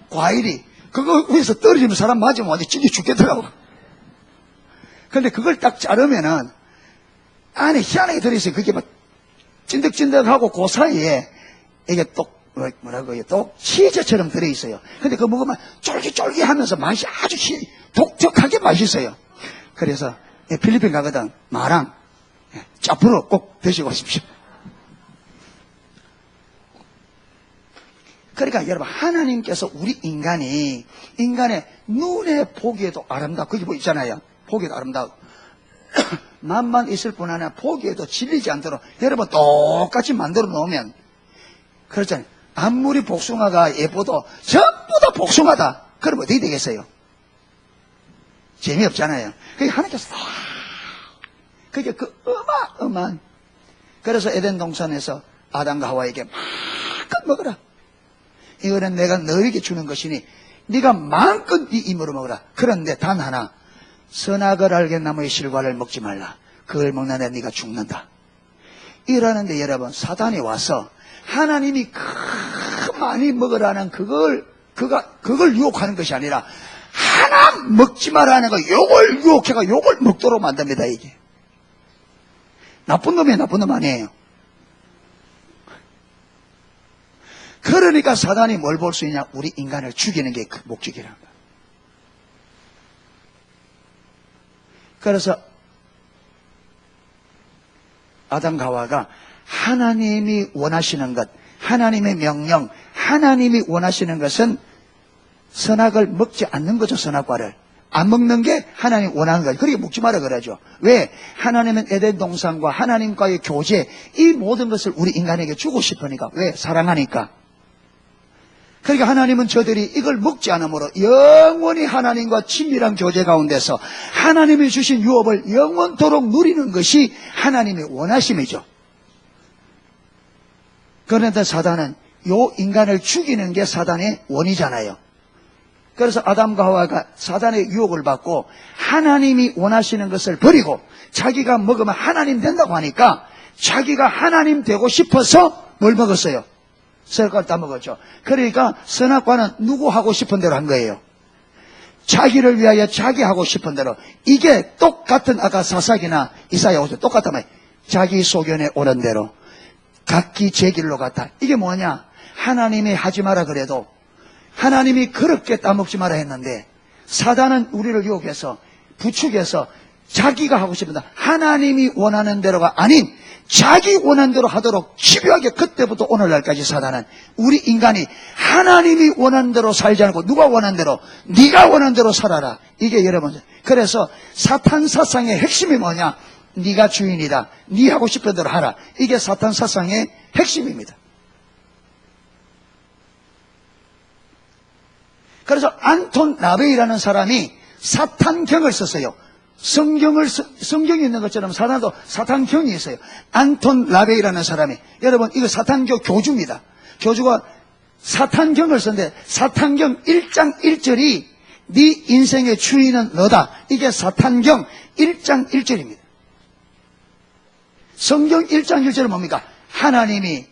과일이, 그거 위에서 떨어지면 사람 맞으면 완전 찔려 죽겠더라고. 근데 그걸 딱 자르면은, 안에 희한하게 들어있어요. 그게 막 찐득찐득하고 그 사이에 이게 또 치즈처럼 들어있어요. 근데 그거 먹으면 쫄깃쫄깃하면서 맛이 아주 독특하게 맛있어요. 그래서 필리핀 가거든 마랑 짜푸로 꼭 드시고 오십시오. 그러니까 여러분, 하나님께서 우리 인간의 눈에 보기에도 아름다워. 거기 뭐 있잖아요. 보기에도 아름다워. 맛만 있을 뿐 아니라 보기에도 질리지 않도록 여러분 똑같이 만들어 놓으면 그렇잖아요. 아무리 복숭아가 예뻐도 전부 다 복숭아다. 그럼 어떻게 되겠어요? 재미없잖아요. 그게 하나님께서 그게 그 어마어마한. 그래서 에덴 동산에서 아담과 하와에게 마음껏 먹어라. 이거는 내가 너에게 주는 것이니 네가 마음껏 네 입으로 먹어라. 그런데 단 하나, 선악을 알게 나무의 실과를 먹지 말라. 그걸 먹는데 네가 죽는다. 이러는데 여러분, 사단이 와서 하나님이 많이 먹으라는 그걸 유혹하는 것이 아니라 하나 먹지 말라는 거, 요걸 유혹해가 요걸 먹도록 만듭니다. 이게 나쁜 놈이에요. 나쁜 놈 아니에요. 그러니까 사단이 뭘 볼 수 있냐? 우리 인간을 죽이는 게 그 목적이라는 거예요. 그래서 아담과 하와가 하나님이 원하시는 것, 하나님의 명령, 하나님이 원하시는 것은 선악을 먹지 않는 거죠. 선악과를 안 먹는 게 하나님이 원하는 거죠. 그러니까 먹지 마라 그러죠. 왜? 하나님은 에덴 동산과 하나님과의 교제, 이 모든 것을 우리 인간에게 주고 싶으니까. 왜? 사랑하니까. 그러니까 하나님은 저들이 이걸 먹지 않으므로 영원히 하나님과 친밀한 교제 가운데서 하나님이 주신 유업을 영원토록 누리는 것이 하나님의 원하심이죠. 그런데 사단은 요 인간을 죽이는 게 사단의 원이잖아요. 그래서 아담과 하와가 사단의 유혹을 받고 하나님이 원하시는 것을 버리고 자기가 먹으면 하나님 된다고 하니까 자기가 하나님 되고 싶어서 뭘 먹었어요? 선악과를 다 먹었죠. 그러니까 선악과는 누구 하고 싶은 대로 한 거예요. 자기를 위하여 자기 하고 싶은 대로. 이게 똑같은 아까 사사기나 이사야하고 똑같단 말이에요. 자기 소견에 오른 대로 각기 제 길로 갔다. 이게 뭐냐? 하나님이 하지 마라 그래도 하나님이 그렇게 따먹지 마라 했는데 사단은 우리를 유혹해서 부추겨서 자기가 하고 싶다, 하나님이 원하는 대로가 아닌 자기 원하는 대로 하도록 집요하게, 그때부터 오늘날까지 사단은 우리 인간이 하나님이 원하는 대로 살지 않고 누가 원하는 대로, 네가 원하는 대로 살아라. 이게 여러분, 그래서 사탄 사상의 핵심이 뭐냐? 네가 주인이다, 네 하고 싶은 대로 하라. 이게 사탄 사상의 핵심입니다. 그래서 안톤 라베이라는 사람이 사탄경을 썼어요. 성경이 있는 것처럼 사탄도 사탄경이 있어요. 안톤 라베이라는 사람이, 여러분 이거 사탄교 교주입니다. 교주가 사탄경을 썼는데 사탄경 1장 1절이 네 인생의 주인은 너다. 이게 사탄경 1장 1절입니다. 성경 1장 1절은 뭡니까? 하나님이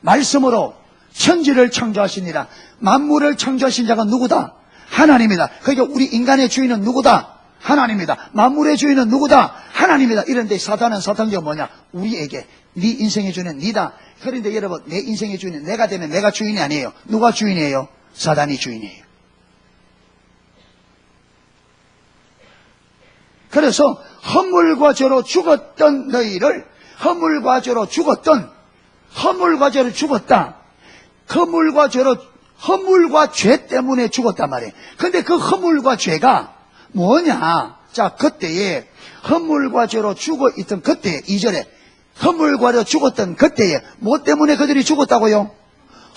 말씀으로 천지를 창조하시니라. 만물을 창조하신 자가 누구다? 하나님이다. 그러니까 우리 인간의 주인은 누구다? 하나님이다. 만물의 주인은 누구다? 하나님이다. 이런데 사탄은, 사탄교가 뭐냐? 우리에게 네 인생의 주인은 니다. 그런데 여러분, 내 인생의 주인은 내가 되면 내가 주인이 아니에요. 누가 주인이에요? 사탄이 주인이에요. 그래서 허물과 죄로 죽었던 너희를, 허물과 죄로 죽었던, 허물과 죄로 죽었다. 허물과 죄 때문에 죽었단 말이에요. 근데 그 허물과 죄가 뭐냐? 자, 그때에 허물과 죄로 죽어 있던 그때에, 2절에 허물과 죄로 죽었던 그때에 뭐 때문에 그들이 죽었다고요?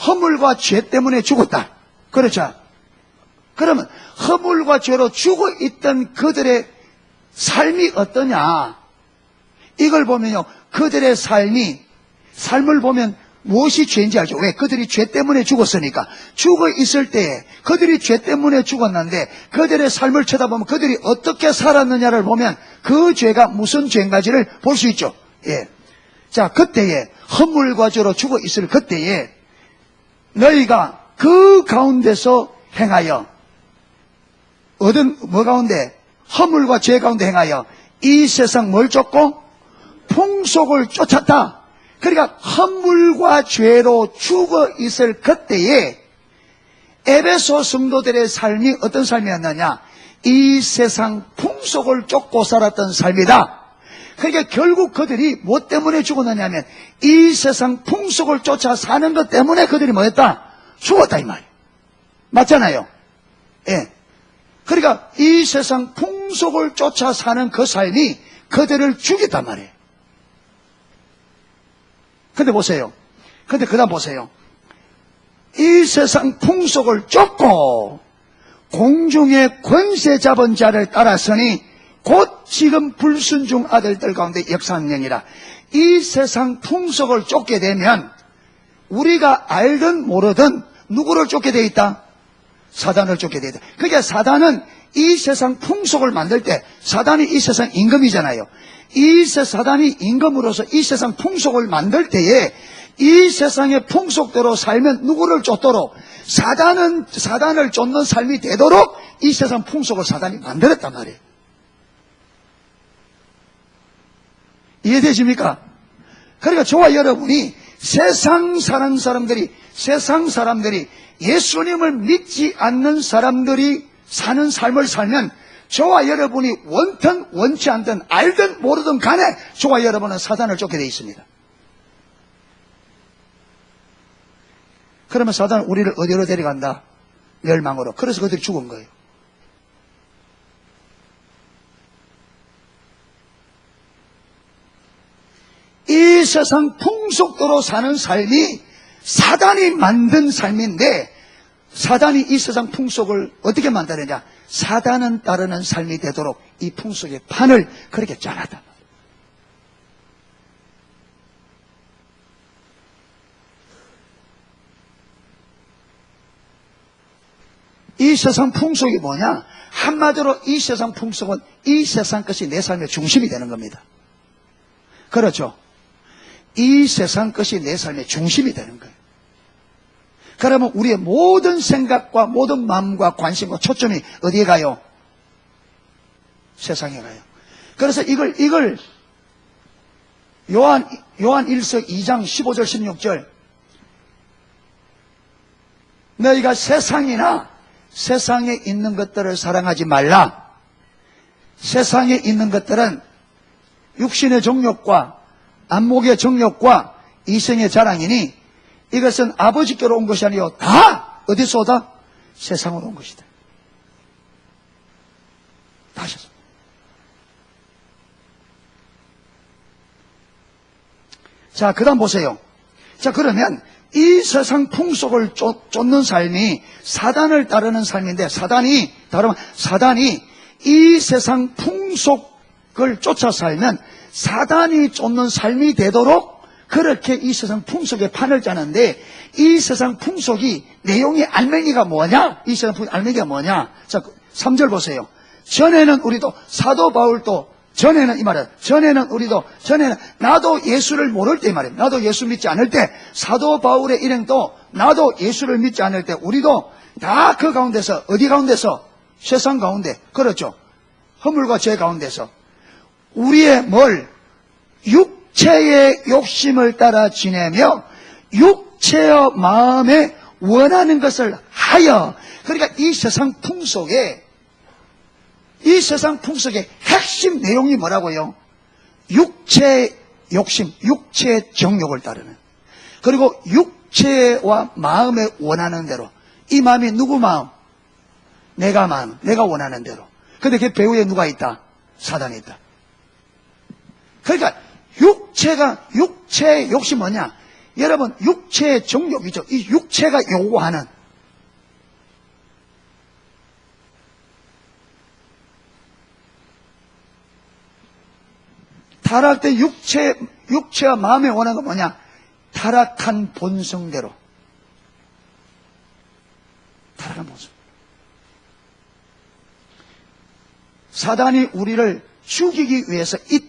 허물과 죄 때문에 죽었다. 그렇죠? 그러면 허물과 죄로 죽어 있던 그들의 삶이 어떠냐? 이걸 보면요, 그들의 삶을 보면 무엇이 죄인지 알죠? 왜? 그들이 죄 때문에 죽었으니까. 죽어 있을 때에 그들이 죄 때문에 죽었는데 그들의 삶을 쳐다보면 그들이 어떻게 살았느냐를 보면 그 죄가 무슨 죄인가지를 볼 수 있죠. 예. 자, 그때에 허물과 죄로 죽어 있을 그때에 너희가 그 가운데서 행하여 얻은 뭐 가운데? 허물과 죄 가운데 행하여 이 세상 뭘 쫓고? 풍속을 쫓았다. 그러니까 허물과 죄로 죽어 있을 그때에 에베소 성도들의 삶이 어떤 삶이었느냐? 이 세상 풍속을 쫓고 살았던 삶이다. 그러니까 결국 그들이 뭐 때문에 죽었느냐 하면 이 세상 풍속을 쫓아 사는 것 때문에 그들이 뭐였다? 죽었다 이 말이에요. 맞잖아요. 예. 그러니까 이 세상 풍속을 쫓아 사는 그 삶이 그들을 죽였단 말이에요. 근데 보세요. 근데 그 다음 보세요. 이 세상 풍속을 쫓고 공중의 권세 잡은 자를 따랐으니 곧 지금 불순종 아들들 가운데 역사하는 영이라. 이 세상 풍속을 쫓게 되면 우리가 알든 모르든 누구를 쫓게 돼 있다? 사단을 쫓게 돼 있다. 그러니까 사단은 이 세상 풍속을 만들 때, 사단이 이 세상 임금이잖아요. 사단이 임금으로서 이 세상 풍속을 만들 때에 이 세상의 풍속대로 살면 누구를 쫓도록, 사단을 쫓는 삶이 되도록 이 세상 풍속을 사단이 만들었단 말이에요. 이해되십니까? 그러니까 저와 여러분이 세상 사람들이 예수님을 믿지 않는 사람들이 사는 삶을 살면 저와 여러분이 원든 원치 않든 알든 모르든 간에 저와 여러분은 사단을 쫓게 되어 있습니다. 그러면 사단은 우리를 어디로 데려간다? 멸망으로. 그래서 그들이 죽은 거예요. 이 세상 풍속대로 사는 삶이 사단이 만든 삶인데, 사단이 이 세상 풍속을 어떻게 만드느냐? 사단은 따르는 삶이 되도록 이 풍속의 판을 그렇게 짜놨다. 이 세상 풍속이 뭐냐? 한마디로 이 세상 풍속은 이 세상 것이 내 삶의 중심이 되는 겁니다. 그렇죠? 이 세상 것이 내 삶의 중심이 되는 거예요. 그러면 우리의 모든 생각과 모든 마음과 관심과 초점이 어디에 가요? 세상에 가요. 그래서 이걸 요한 1서 2장 15절 16절 너희가 세상이나 세상에 있는 것들을 사랑하지 말라. 세상에 있는 것들은 육신의 정욕과 안목의 정욕과 이성의 자랑이니 이것은 아버지께로 온 것이 아니요 다 어디서 오다? 세상으로 온 것이다. 다 하셨습니다. 자, 그 다음 보세요. 자, 그러면 이 세상 풍속을 쫓는 삶이 사단을 따르는 삶인데, 사단이 이 세상 풍속을 쫓아 살면 사단이 쫓는 삶이 되도록 그렇게 이 세상 풍속에 판을 짜는데, 이 세상 풍속이 내용의 알맹이가 뭐냐? 이 세상 풍속 알맹이가 뭐냐? 자, 3절 보세요. 전에는 우리도, 사도 바울도 전에는 이 말이에요. 전에는 나도 예수를 모를 때 말이에요. 나도 예수 믿지 않을 때, 사도 바울의 일행도 나도 예수를 믿지 않을 때 우리도 다 그 가운데서, 어디 가운데서? 세상 가운데, 그렇죠. 허물과 죄 가운데서 우리의 육체의 욕심을 따라 지내며 육체의 마음에 원하는 것을 하여, 그러니까 이 세상 풍속의 핵심 내용이 뭐라고요? 육체의 욕심, 육체의 정욕을 따르는. 그리고 육체와 마음에 원하는 대로. 이 마음이 누구 마음? 내가 원하는 대로. 근데 그 배후에 누가 있다? 사단이 있다. 그러니까 육체의 욕심 뭐냐? 여러분, 육체의 정욕이죠. 이 육체가 요구하는. 타락된 육체와 마음에 원하는 건 뭐냐? 타락한 본성대로. 타락한 본성. 사단이 우리를 죽이기 위해서, 이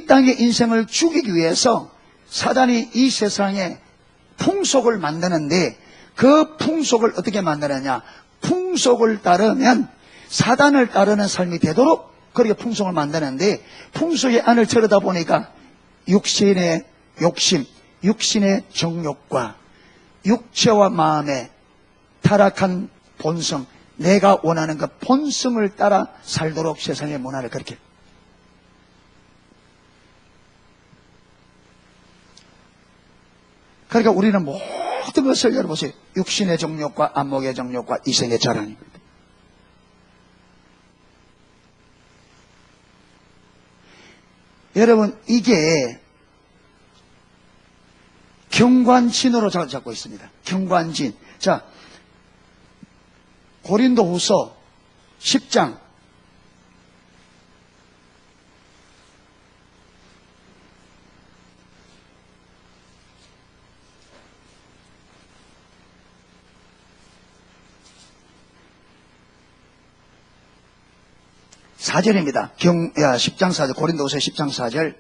땅의 인생을 죽이기 위해서 사단이 이 세상에 풍속을 만드는데, 그 풍속을 어떻게 만드느냐? 풍속을 따르면 사단을 따르는 삶이 되도록 그렇게 풍속을 만드는데, 풍속의 안을 들여다 보니까 육신의 욕심, 육신의 정욕과 육체와 마음의 타락한 본성, 내가 원하는 그 본성을 따라 살도록 세상의 문화를 그렇게. 그러니까 우리는 모든 것을 열어보세요. 육신의 정욕과 안목의 정욕과 이성의 자랑입니다. 여러분, 이게 경관진으로 잡고 있습니다. 경관진. 자, 고린도후서 10장 4절입니다. 10장 4절, 고린도후서 10장 4절.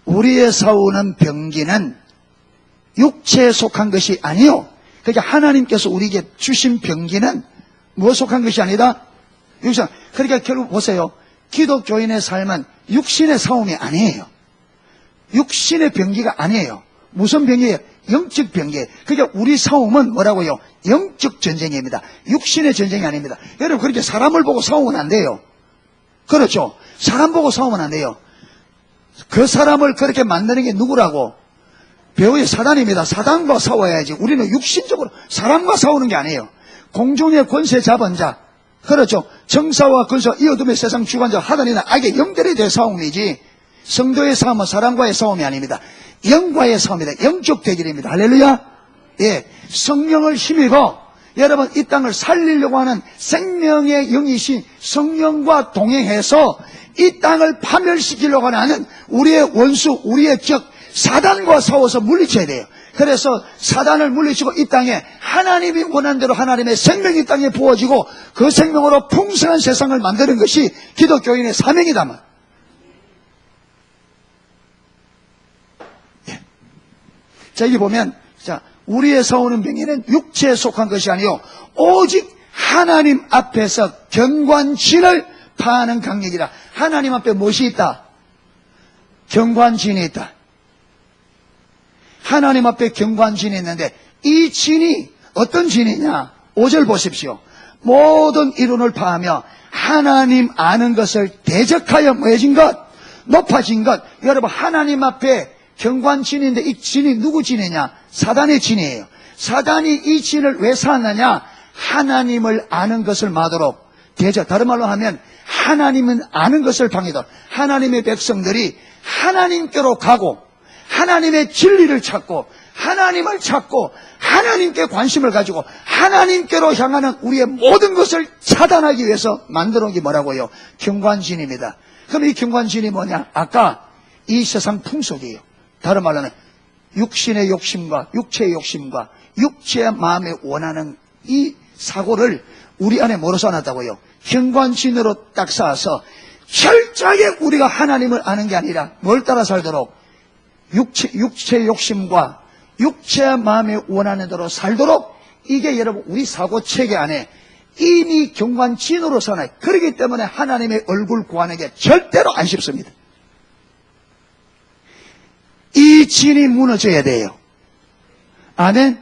우리의 싸우는 병기는 육체에 속한 것이 아니요. 그러니까 하나님께서 우리에게 주신 병기는 무엇에 속한 것이 아니다? 육신. 그러니까 결국 보세요. 기독교인의 삶은 육신의 싸움이 아니에요. 육신의 병기가 아니에요. 무슨 병이에요? 영적 병기예요. 그러니까 우리 싸움은 뭐라고요? 영적 전쟁입니다. 육신의 전쟁이 아닙니다. 여러분, 그렇게 사람을 보고 싸우면 안 돼요. 그렇죠? 사람 보고 싸우면 안 돼요. 그 사람을 그렇게 만드는 게 누구라고? 배후의 사단입니다. 사단과 싸워야지. 우리는 육신적으로 사람과 싸우는 게 아니에요. 공중의 권세 잡은 자, 그렇죠? 정사와 근사, 이 어둠의 세상 주관자 하단이나 악의 영들에 대해 싸움이지, 성도의 싸움은 사람과의 싸움이 아닙니다. 영과의 싸움입니다. 영적 대결입니다. 할렐루야. 예, 성령을 힘입어 여러분 이 땅을 살리려고 하는 생명의 영이신 성령과 동행해서 이 땅을 파멸시키려고 하는 우리의 원수, 우리의 적 사단과 싸워서 물리쳐야 돼요. 그래서 사단을 물리치고 이 땅에 하나님이 원하는 대로 하나님의 생명이 땅에 부어지고 그 생명으로 풍성한 세상을 만드는 것이 기독교인의 사명이다. 예. 자, 여기 보면, 자, 우리의 싸우는 병에는 육체에 속한 것이 아니요 오직 하나님 앞에서 경관진을 파하는 강력이라. 하나님 앞에 무엇이 있다? 경관진이 있다. 하나님 앞에 경관진이 있는데 이 진이 어떤 진이냐? 5절 보십시오. 모든 이론을 파하며 하나님 아는 것을 대적하여 뭐해진 것? 높아진 것. 여러분, 하나님 앞에 경관진인데 이 진이 누구 진이냐? 사단의 진이에요. 사단이 이 진을 왜 쌓았느냐? 하나님을 아는 것을 마도록 대적. 다른 말로 하면 하나님은 아는 것을 방해도. 하나님의 백성들이 하나님께로 가고 하나님의 진리를 찾고 하나님을 찾고 하나님께 관심을 가지고 하나님께로 향하는 우리의 모든 것을 차단하기 위해서 만들어 놓은 게 뭐라고요? 경관진입니다. 그럼 이 경관진이 뭐냐? 아까 이 세상 풍속이에요. 다른 말로는 육신의 욕심과 육체의 욕심과 육체의 마음에 원하는 이 사고를 우리 안에 뭐로 쌓아놨다고요? 경관진으로 딱 쌓아서 철저하게 우리가 하나님을 아는 게 아니라 뭘 따라 살도록? 육체의 욕심과 육체의 마음에 원하는 대로 살도록 이게 여러분 우리 사고체계 안에 이미 경관진으로 사나요. 그렇기 때문에 하나님의 얼굴 구하는 게 절대로 안 쉽습니다. 이 진이 무너져야 돼요. 아멘.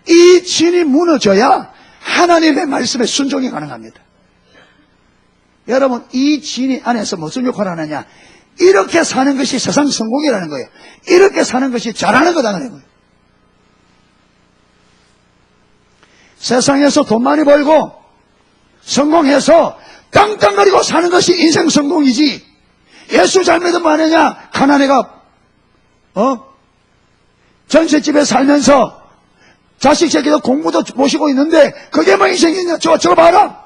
이 진이 무너져야 하나님의 말씀에 순종이 가능합니다. 여러분, 이 진이 안에서 무슨 역할을 하느냐? 이렇게 사는 것이 세상 성공이라는 거예요. 이렇게 사는 것이 잘하는 거다는 거예요. 세상에서 돈 많이 벌고 성공해서 깡깡거리고 사는 것이 인생 성공이지. 예수 잘 믿으면 뭐하느냐? 가난해가 전셋집에 살면서 자식 새끼도 공부도 모시고 있는데 그게 뭐 인생이냐? 저거 봐라.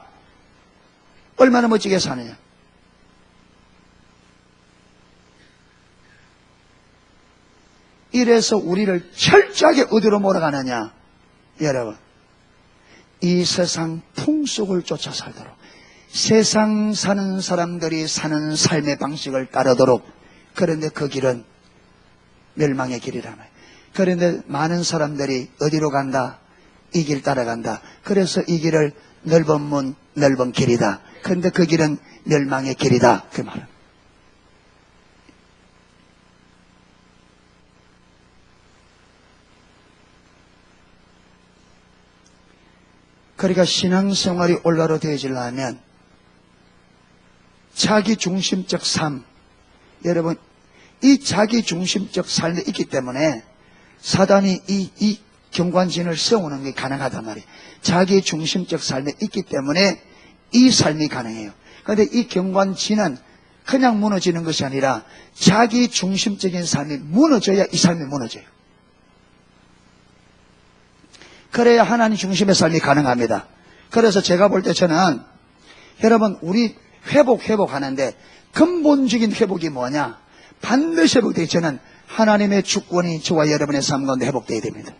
얼마나 멋지게 사느냐. 이래서 우리를 철저하게 어디로 몰아가느냐? 여러분, 이 세상 풍속을 쫓아 살도록, 세상 사는 사람들이 사는 삶의 방식을 따르도록. 그런데 그 길은 멸망의 길이라며. 그런데 많은 사람들이 어디로 간다? 이 길 따라간다. 그래서 이 길을 넓은 문, 넓은 길이다. 그런데 그 길은 멸망의 길이다. 그 말은. 그러니까 신앙생활이 올바로 되어지려면 자기중심적 삶, 여러분 이 자기중심적 삶이 있기 때문에 사단이 이 경관진을 세우는 게 가능하단 말이에요. 자기중심적 삶이 있기 때문에 이 삶이 가능해요. 그런데 이 경관진은 그냥 무너지는 것이 아니라 자기중심적인 삶이 무너져야 이 삶이 무너져요. 그래야 하나님 중심의 삶이 가능합니다. 그래서 제가 볼 때 저는 여러분 우리 회복하는데 근본적인 회복이 뭐냐? 반드시 회복되기 저는 하나님의 주권이 저와 여러분의 삶 가운데 회복되어야 됩니다.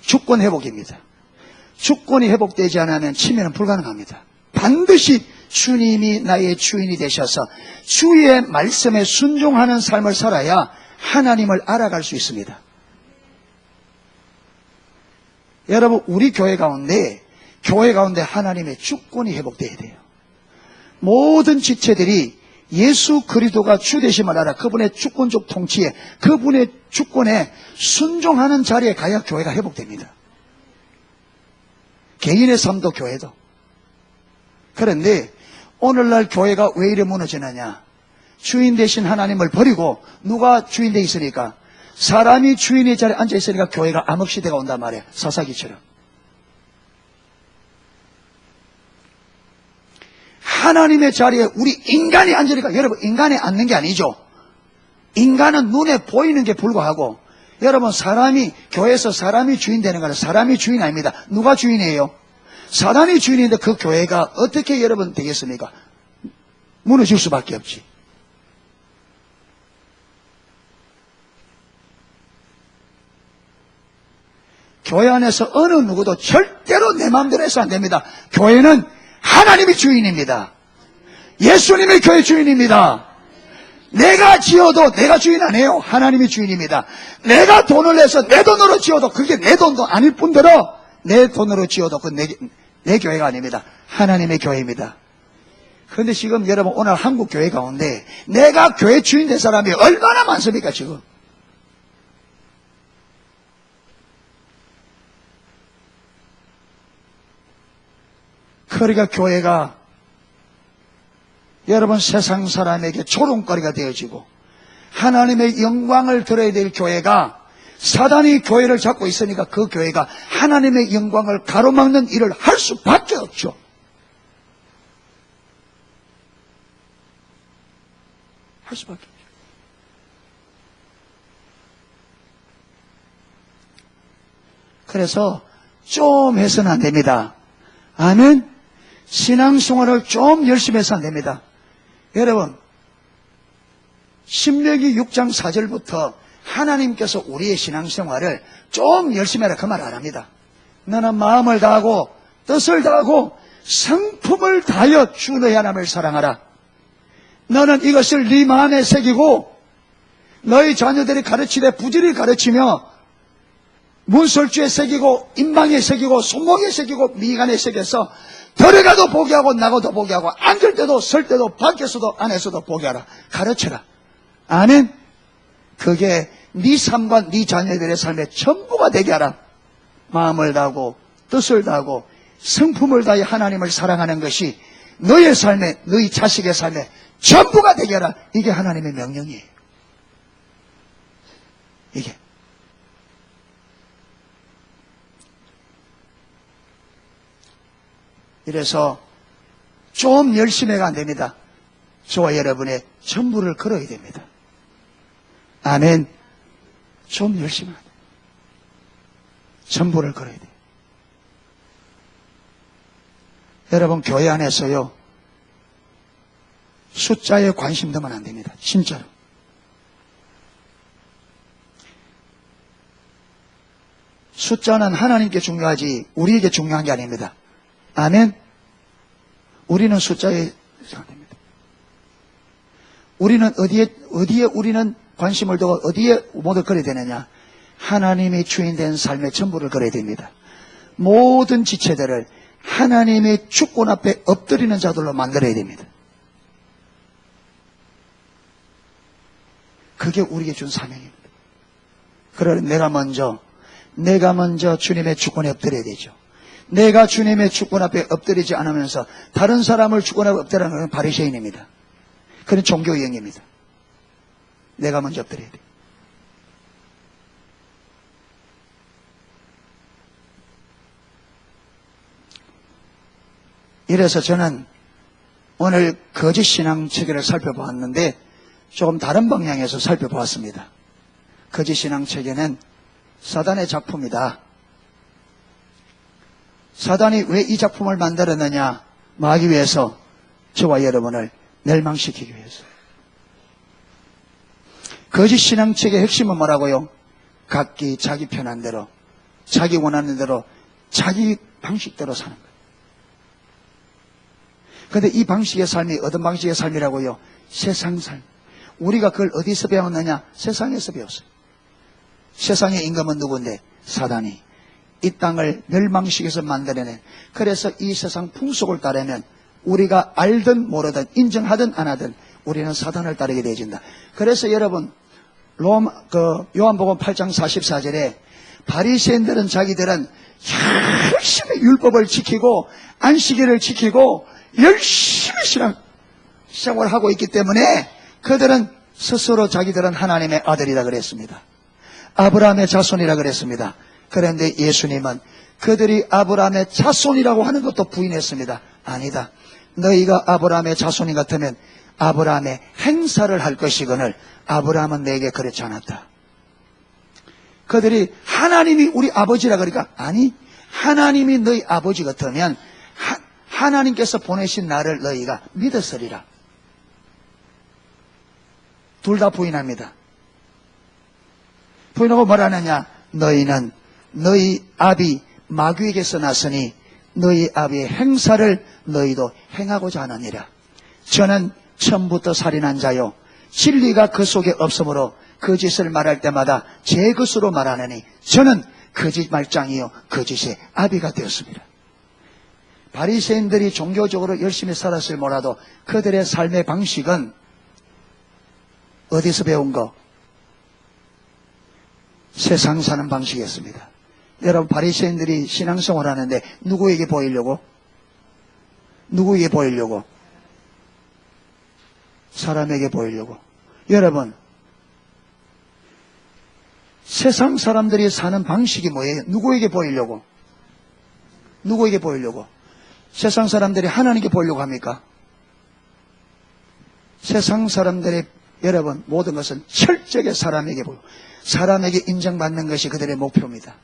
주권 회복입니다. 주권이 회복되지 않으면 치매는 불가능합니다. 반드시 주님이 나의 주인이 되셔서 주의 말씀에 순종하는 삶을 살아야 하나님을 알아갈 수 있습니다. 여러분 우리 교회 가운데 하나님의 주권이 회복되어야 돼요. 모든 지체들이 예수 그리스도가 주 되심을 알아 그분의 주권적 통치에 그분의 주권에 순종하는 자리에 가야 교회가 회복됩니다. 개인의 삶도 교회도. 그런데 오늘날 교회가 왜 이래 무너지느냐? 주인 되신 하나님을 버리고 누가 주인 돼 있으니까 사람이 주인의 자리에 앉아 있으니까 교회가 암흑시대가 온단 말이에요. 사사기처럼. 하나님의 자리에 우리 인간이 앉으니까 여러분 인간이 앉는 게 아니죠. 인간은 눈에 보이는 게 불과하고 여러분 교회에서 사람이 주인 되는 거는 사람이 주인 아닙니다. 누가 주인이에요? 사단이 주인인데 그 교회가 어떻게 여러분 되겠습니까? 무너질 수밖에 없지. 교회 안에서 어느 누구도 절대로 내 마음대로 해서 안 됩니다. 교회는 하나님이 주인입니다. 예수님이 교회 주인입니다. 내가 지어도 내가 주인 아니에요. 하나님이 주인입니다. 내가 돈을 내서 내 돈으로 지어도 그게 내 돈도 아닐 뿐더러 내 돈으로 지어도 그건 내 교회가 아닙니다. 하나님의 교회입니다. 그런데 지금 여러분 오늘 한국 교회 가운데 내가 교회 주인 된 사람이 얼마나 많습니까 지금? 그러니까 교회가 여러분 세상 사람에게 조롱거리가 되어지고 하나님의 영광을 들어야 될 교회가 사단이 교회를 잡고 있으니까 그 교회가 하나님의 영광을 가로막는 일을 할 수밖에 없죠. 할 수밖에 없죠. 그래서 좀 해서는 안 됩니다. 아멘? 신앙생활을 좀 열심히 해서 안 됩니다. 여러분, 신명기 6장 4절부터 하나님께서 우리의 신앙생활을 좀 열심히 하라 그 말 안 합니다. 너는 마음을 다하고 뜻을 다하고 성품을 다하여 주 너의 하나님을 사랑하라. 너는 이것을 네 마음에 새기고 너희 자녀들이 가르치되 부지런히 가르치며 문설주에 새기고 인방에 새기고 손목에 새기고 미간에 새겨서 들어가도 보게 하고 나가도 보게 하고 앉을 때도 설 때도 밖에서도 안에서도 보게 하라. 가르쳐라. 아멘. 그게 네 삶과 네 자녀들의 삶의 전부가 되게 하라. 마음을 다하고 뜻을 다하고 성품을 다해 하나님을 사랑하는 것이 너의 삶에 너희 자식의 삶에 전부가 되게 하라. 이게 하나님의 명령이에요. 이게 이래서 좀 열심히 해가 안 됩니다. 저와 여러분의 전부를 걸어야 됩니다. 아멘. 좀 열심히 해야 돼요. 전부를 걸어야 돼요. 여러분 교회 안에서요 숫자에 관심 두면 안 됩니다. 진짜로. 숫자는 하나님께 중요하지 우리에게 중요한 게 아닙니다. 아멘. 우리는 숫자에 생각됩니다. 우리는 어디에 우리는 관심을 두고 어디에 모두 걸어야 되느냐? 하나님의 주인된 삶의 전부를 걸어야 됩니다. 모든 지체들을 하나님의 주권 앞에 엎드리는 자들로 만들어야 됩니다. 그게 우리에게 준 사명입니다. 그러나 내가 먼저 주님의 주권에 엎드려야 되죠. 내가 주님의 주권 앞에 엎드리지 않으면서 다른 사람을 주권 앞에 엎드리는 것은 바리새인입니다. 그런 종교유형입니다. 내가 먼저 엎드려야 돼요. 이래서 저는 오늘 거짓 신앙 체계를 살펴보았는데 조금 다른 방향에서 살펴보았습니다. 거짓 신앙 체계는 사단의 작품이다. 사단이 왜 이 작품을 만들었느냐? 막기 위해서 저와 여러분을 멸망시키기 위해서. 거짓 신앙 체계의 핵심은 뭐라고요? 각기 자기 편한 대로, 자기 원하는 대로, 자기 방식대로 사는 거예요. 그런데 이 방식의 삶이 어떤 방식의 삶이라고요? 세상 삶. 우리가 그걸 어디서 배웠느냐? 세상에서 배웠어요. 세상의 임금은 누구인데? 사단이. 이 땅을 멸망시켜서 만들어낸. 그래서 이 세상 풍속을 따르면 우리가 알든 모르든 인정하든 안 하든 우리는 사단을 따르게 되어진다. 그래서 여러분 요한복음 8장 44절에 바리새인들은 자기들은 열심히 율법을 지키고 안식일을 지키고 열심히 신앙생활을 하고 있기 때문에 그들은 스스로 자기들은 하나님의 아들이라 그랬습니다. 아브라함의 자손이라 그랬습니다. 그런데 예수님은 그들이 아브라함의 자손이라고 하는 것도 부인했습니다. 아니다. 너희가 아브라함의 자손이 같으면 아브라함의 행사를 할 것이거늘 아브라함은 내게 그렇지 않았다. 그들이 하나님이 우리 아버지라 그러니까 아니 하나님이 너희 아버지 같으면 하나님께서 보내신 나를 너희가 믿었으리라. 둘 다 부인합니다. 부인하고 뭐라느냐? 너희는 너희 아비 마귀에게서 났으니 너희 아비의 행사를 너희도 행하고자 하느니라. 저는 처음부터 살인한 자요 진리가 그 속에 없으므로 거짓을 말할 때마다 제 것으로 말하느니 저는 거짓말장이요 거짓의 아비가 되었습니다. 바리새인들이 종교적으로 열심히 살았을 몰라도 그들의 삶의 방식은 어디서 배운 거? 세상 사는 방식이었습니다. 여러분 바리새인들이 신앙생활 하는데 누구에게 보이려고? 누구에게 보이려고? 사람에게 보이려고. 여러분, 세상 사람들이 사는 방식이 뭐예요? 누구에게 보이려고? 누구에게 보이려고? 세상 사람들이 하나님께 보이려고 합니까? 세상 사람들이 여러분 모든 것은 철저하게 사람에게 보이고 사람에게 인정받는 것이 그들의 목표입니다.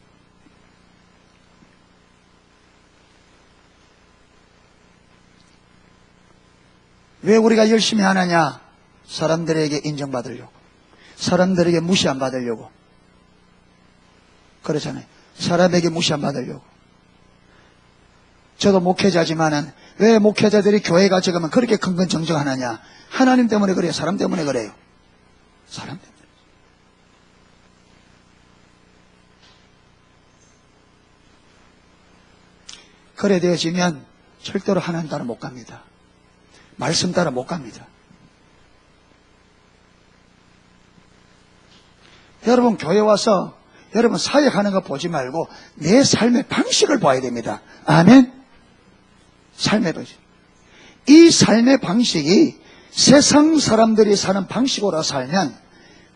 왜 우리가 열심히 하느냐? 사람들에게 인정받으려고, 사람들에게 무시 안 받으려고. 그렇잖아요. 사람에게 무시 안 받으려고. 저도 목회자지만은 왜 목회자들이 교회가 지금은 그렇게 긍근정정하느냐? 하나님 때문에 그래요? 사람 때문에 그래요? 사람 때문에. 그래 되어지면 절대로 하나님 따라 못 갑니다. 말씀 따라 못 갑니다. 여러분 교회 와서 여러분 사역하는 거 보지 말고 내 삶의 방식을 봐야 됩니다. 아멘? 삶의 방식. 이 삶의 방식이 세상 사람들이 사는 방식으로 살면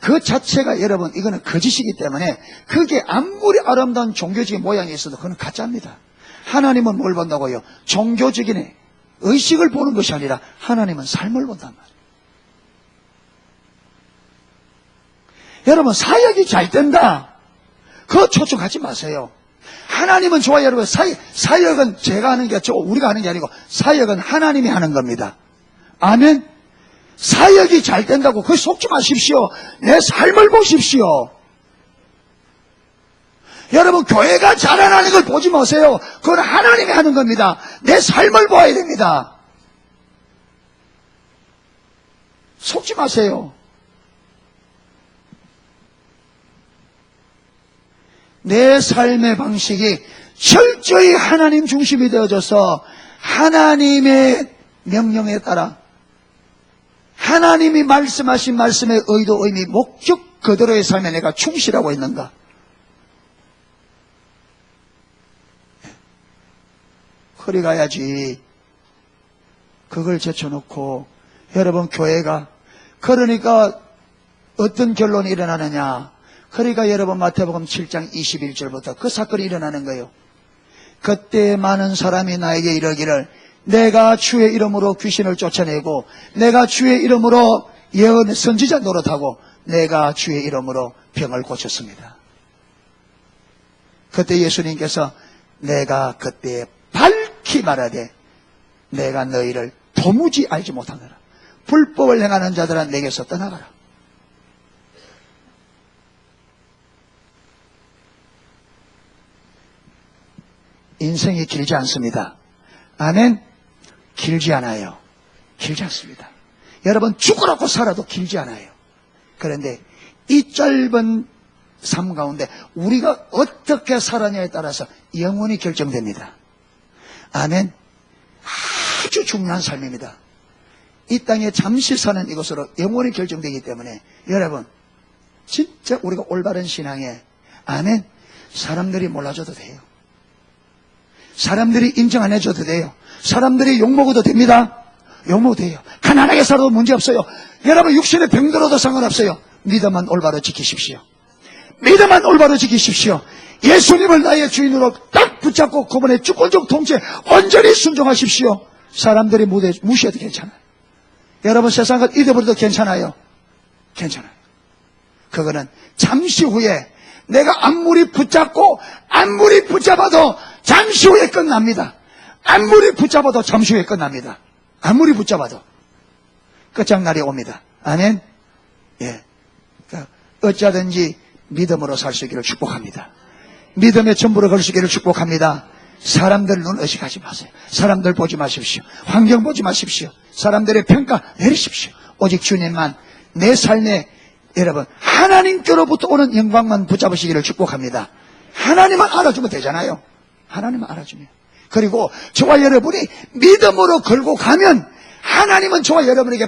그 자체가 여러분 이거는 거짓이기 때문에 그게 아무리 아름다운 종교적인 모양이 있어도 그건 가짜입니다. 하나님은 뭘 본다고요? 종교적인 의식을 보는 것이 아니라 하나님은 삶을 본단 말이에요. 여러분 사역이 잘 된다, 그거 초청하지 마세요. 하나님은 좋아요. 여러분 사역은 제가 하는 게 우리가 하는 게 아니고 사역은 하나님이 하는 겁니다. 아멘. 사역이 잘 된다고 그거 속지 마십시오. 내 삶을 보십시오. 여러분 교회가 자라나는 걸 보지 마세요. 그건 하나님이 하는 겁니다. 내 삶을 봐야 됩니다. 속지 마세요. 내 삶의 방식이 철저히 하나님 중심이 되어져서 하나님의 명령에 따라 하나님이 말씀하신 말씀의 의도, 의미, 목적 그대로의 삶에 내가 충실하고 있는가? 그리 가야지. 그걸 제쳐놓고 여러분 교회가 그러니까 어떤 결론이 일어나느냐? 그러니까 여러분 마태복음 7장 21절부터 그 사건이 일어나는 거예요. 그때 많은 사람이 나에게 이르기를 내가 주의 이름으로 귀신을 쫓아내고 내가 주의 이름으로 예언 선지자 노릇하고 내가 주의 이름으로 병을 고쳤습니다. 그때 예수님께서 내가 그때 밝히 말하되 내가 너희를 도무지 알지 못하노라. 불법을 행하는 자들아 내게서 떠나가라. 인생이 길지 않습니다. 아멘. 길지 않아요. 길지 않습니다. 여러분 죽으라고 살아도 길지 않아요. 그런데 이 짧은 삶 가운데 우리가 어떻게 살았냐에 따라서 영원히 결정됩니다. 아멘. 아주 중요한 삶입니다. 이 땅에 잠시 사는 이것으로 영원히 결정되기 때문에 여러분 진짜 우리가 올바른 신앙에 아멘. 사람들이 몰라줘도 돼요. 사람들이 인정 안 해줘도 돼요. 사람들이 욕먹어도 됩니다. 욕먹어도 돼요. 가난하게 살아도 문제없어요. 여러분 육신에 병들어도 상관없어요. 믿음만 올바로 지키십시오. 믿음만 올바로 지키십시오. 예수님을 나의 주인으로 딱 붙잡고 그분의 주권적 통치에 온전히 순종하십시오. 사람들이 무시해도 괜찮아요. 여러분 세상을 잊어버려도 괜찮아요. 괜찮아요. 그거는 잠시 후에 내가 아무리 붙잡고 아무리 붙잡아도 잠시 후에 끝납니다. 아무리 붙잡아도 잠시 후에 끝납니다. 아무리 붙잡아도 끝장날이 옵니다. 아멘. 예. 그러니까 어찌하든지 믿음으로 살 수 있기를 축복합니다. 믿음의 전부를 걸 수 있기를 축복합니다. 사람들 눈 의식하지 마세요. 사람들 보지 마십시오. 환경 보지 마십시오. 사람들의 평가 내리십시오. 오직 주님만 내 삶에 여러분 하나님께로부터 오는 영광만 붙잡으시기를 축복합니다. 하나님만 알아주면 되잖아요. 하나님만 알아주면. 그리고 저와 여러분이 믿음으로 걸고 가면 하나님은 저와 여러분에게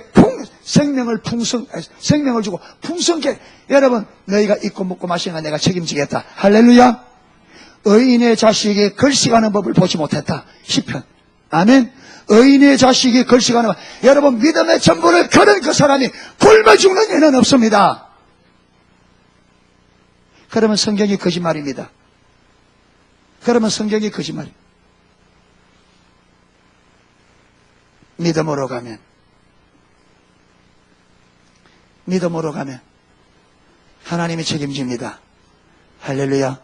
생명을 주고 풍성케 여러분 너희가 입고 먹고 마시는 건 내가 책임지겠다. 할렐루야. 의인의 자식이 걸식하는 법을 보지 못했다. 시편. 아멘. 의인의 자식이 걸식하는, 여러분 믿음의 전부를 걸은 그 사람이 굶어 죽는 일은 없습니다. 그러면 성경이 거짓말입니다. 그러면 성경이 거짓말입니다. 믿음으로 가면 하나님이 책임집니다. 할렐루야.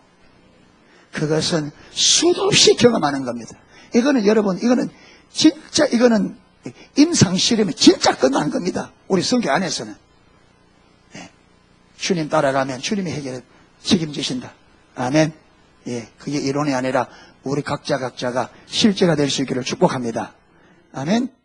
그것은 수도 없이 경험하는 겁니다. 이거는 여러분, 이거는 진짜, 이거는 임상실험이 진짜 끝난 겁니다. 우리 성경 안에서는. 네. 주님 따라가면 주님이 해결해 책임지신다. 아멘. 예, 그게 이론이 아니라 우리 각자가 실제가 될 수 있기를 축복합니다. 아멘.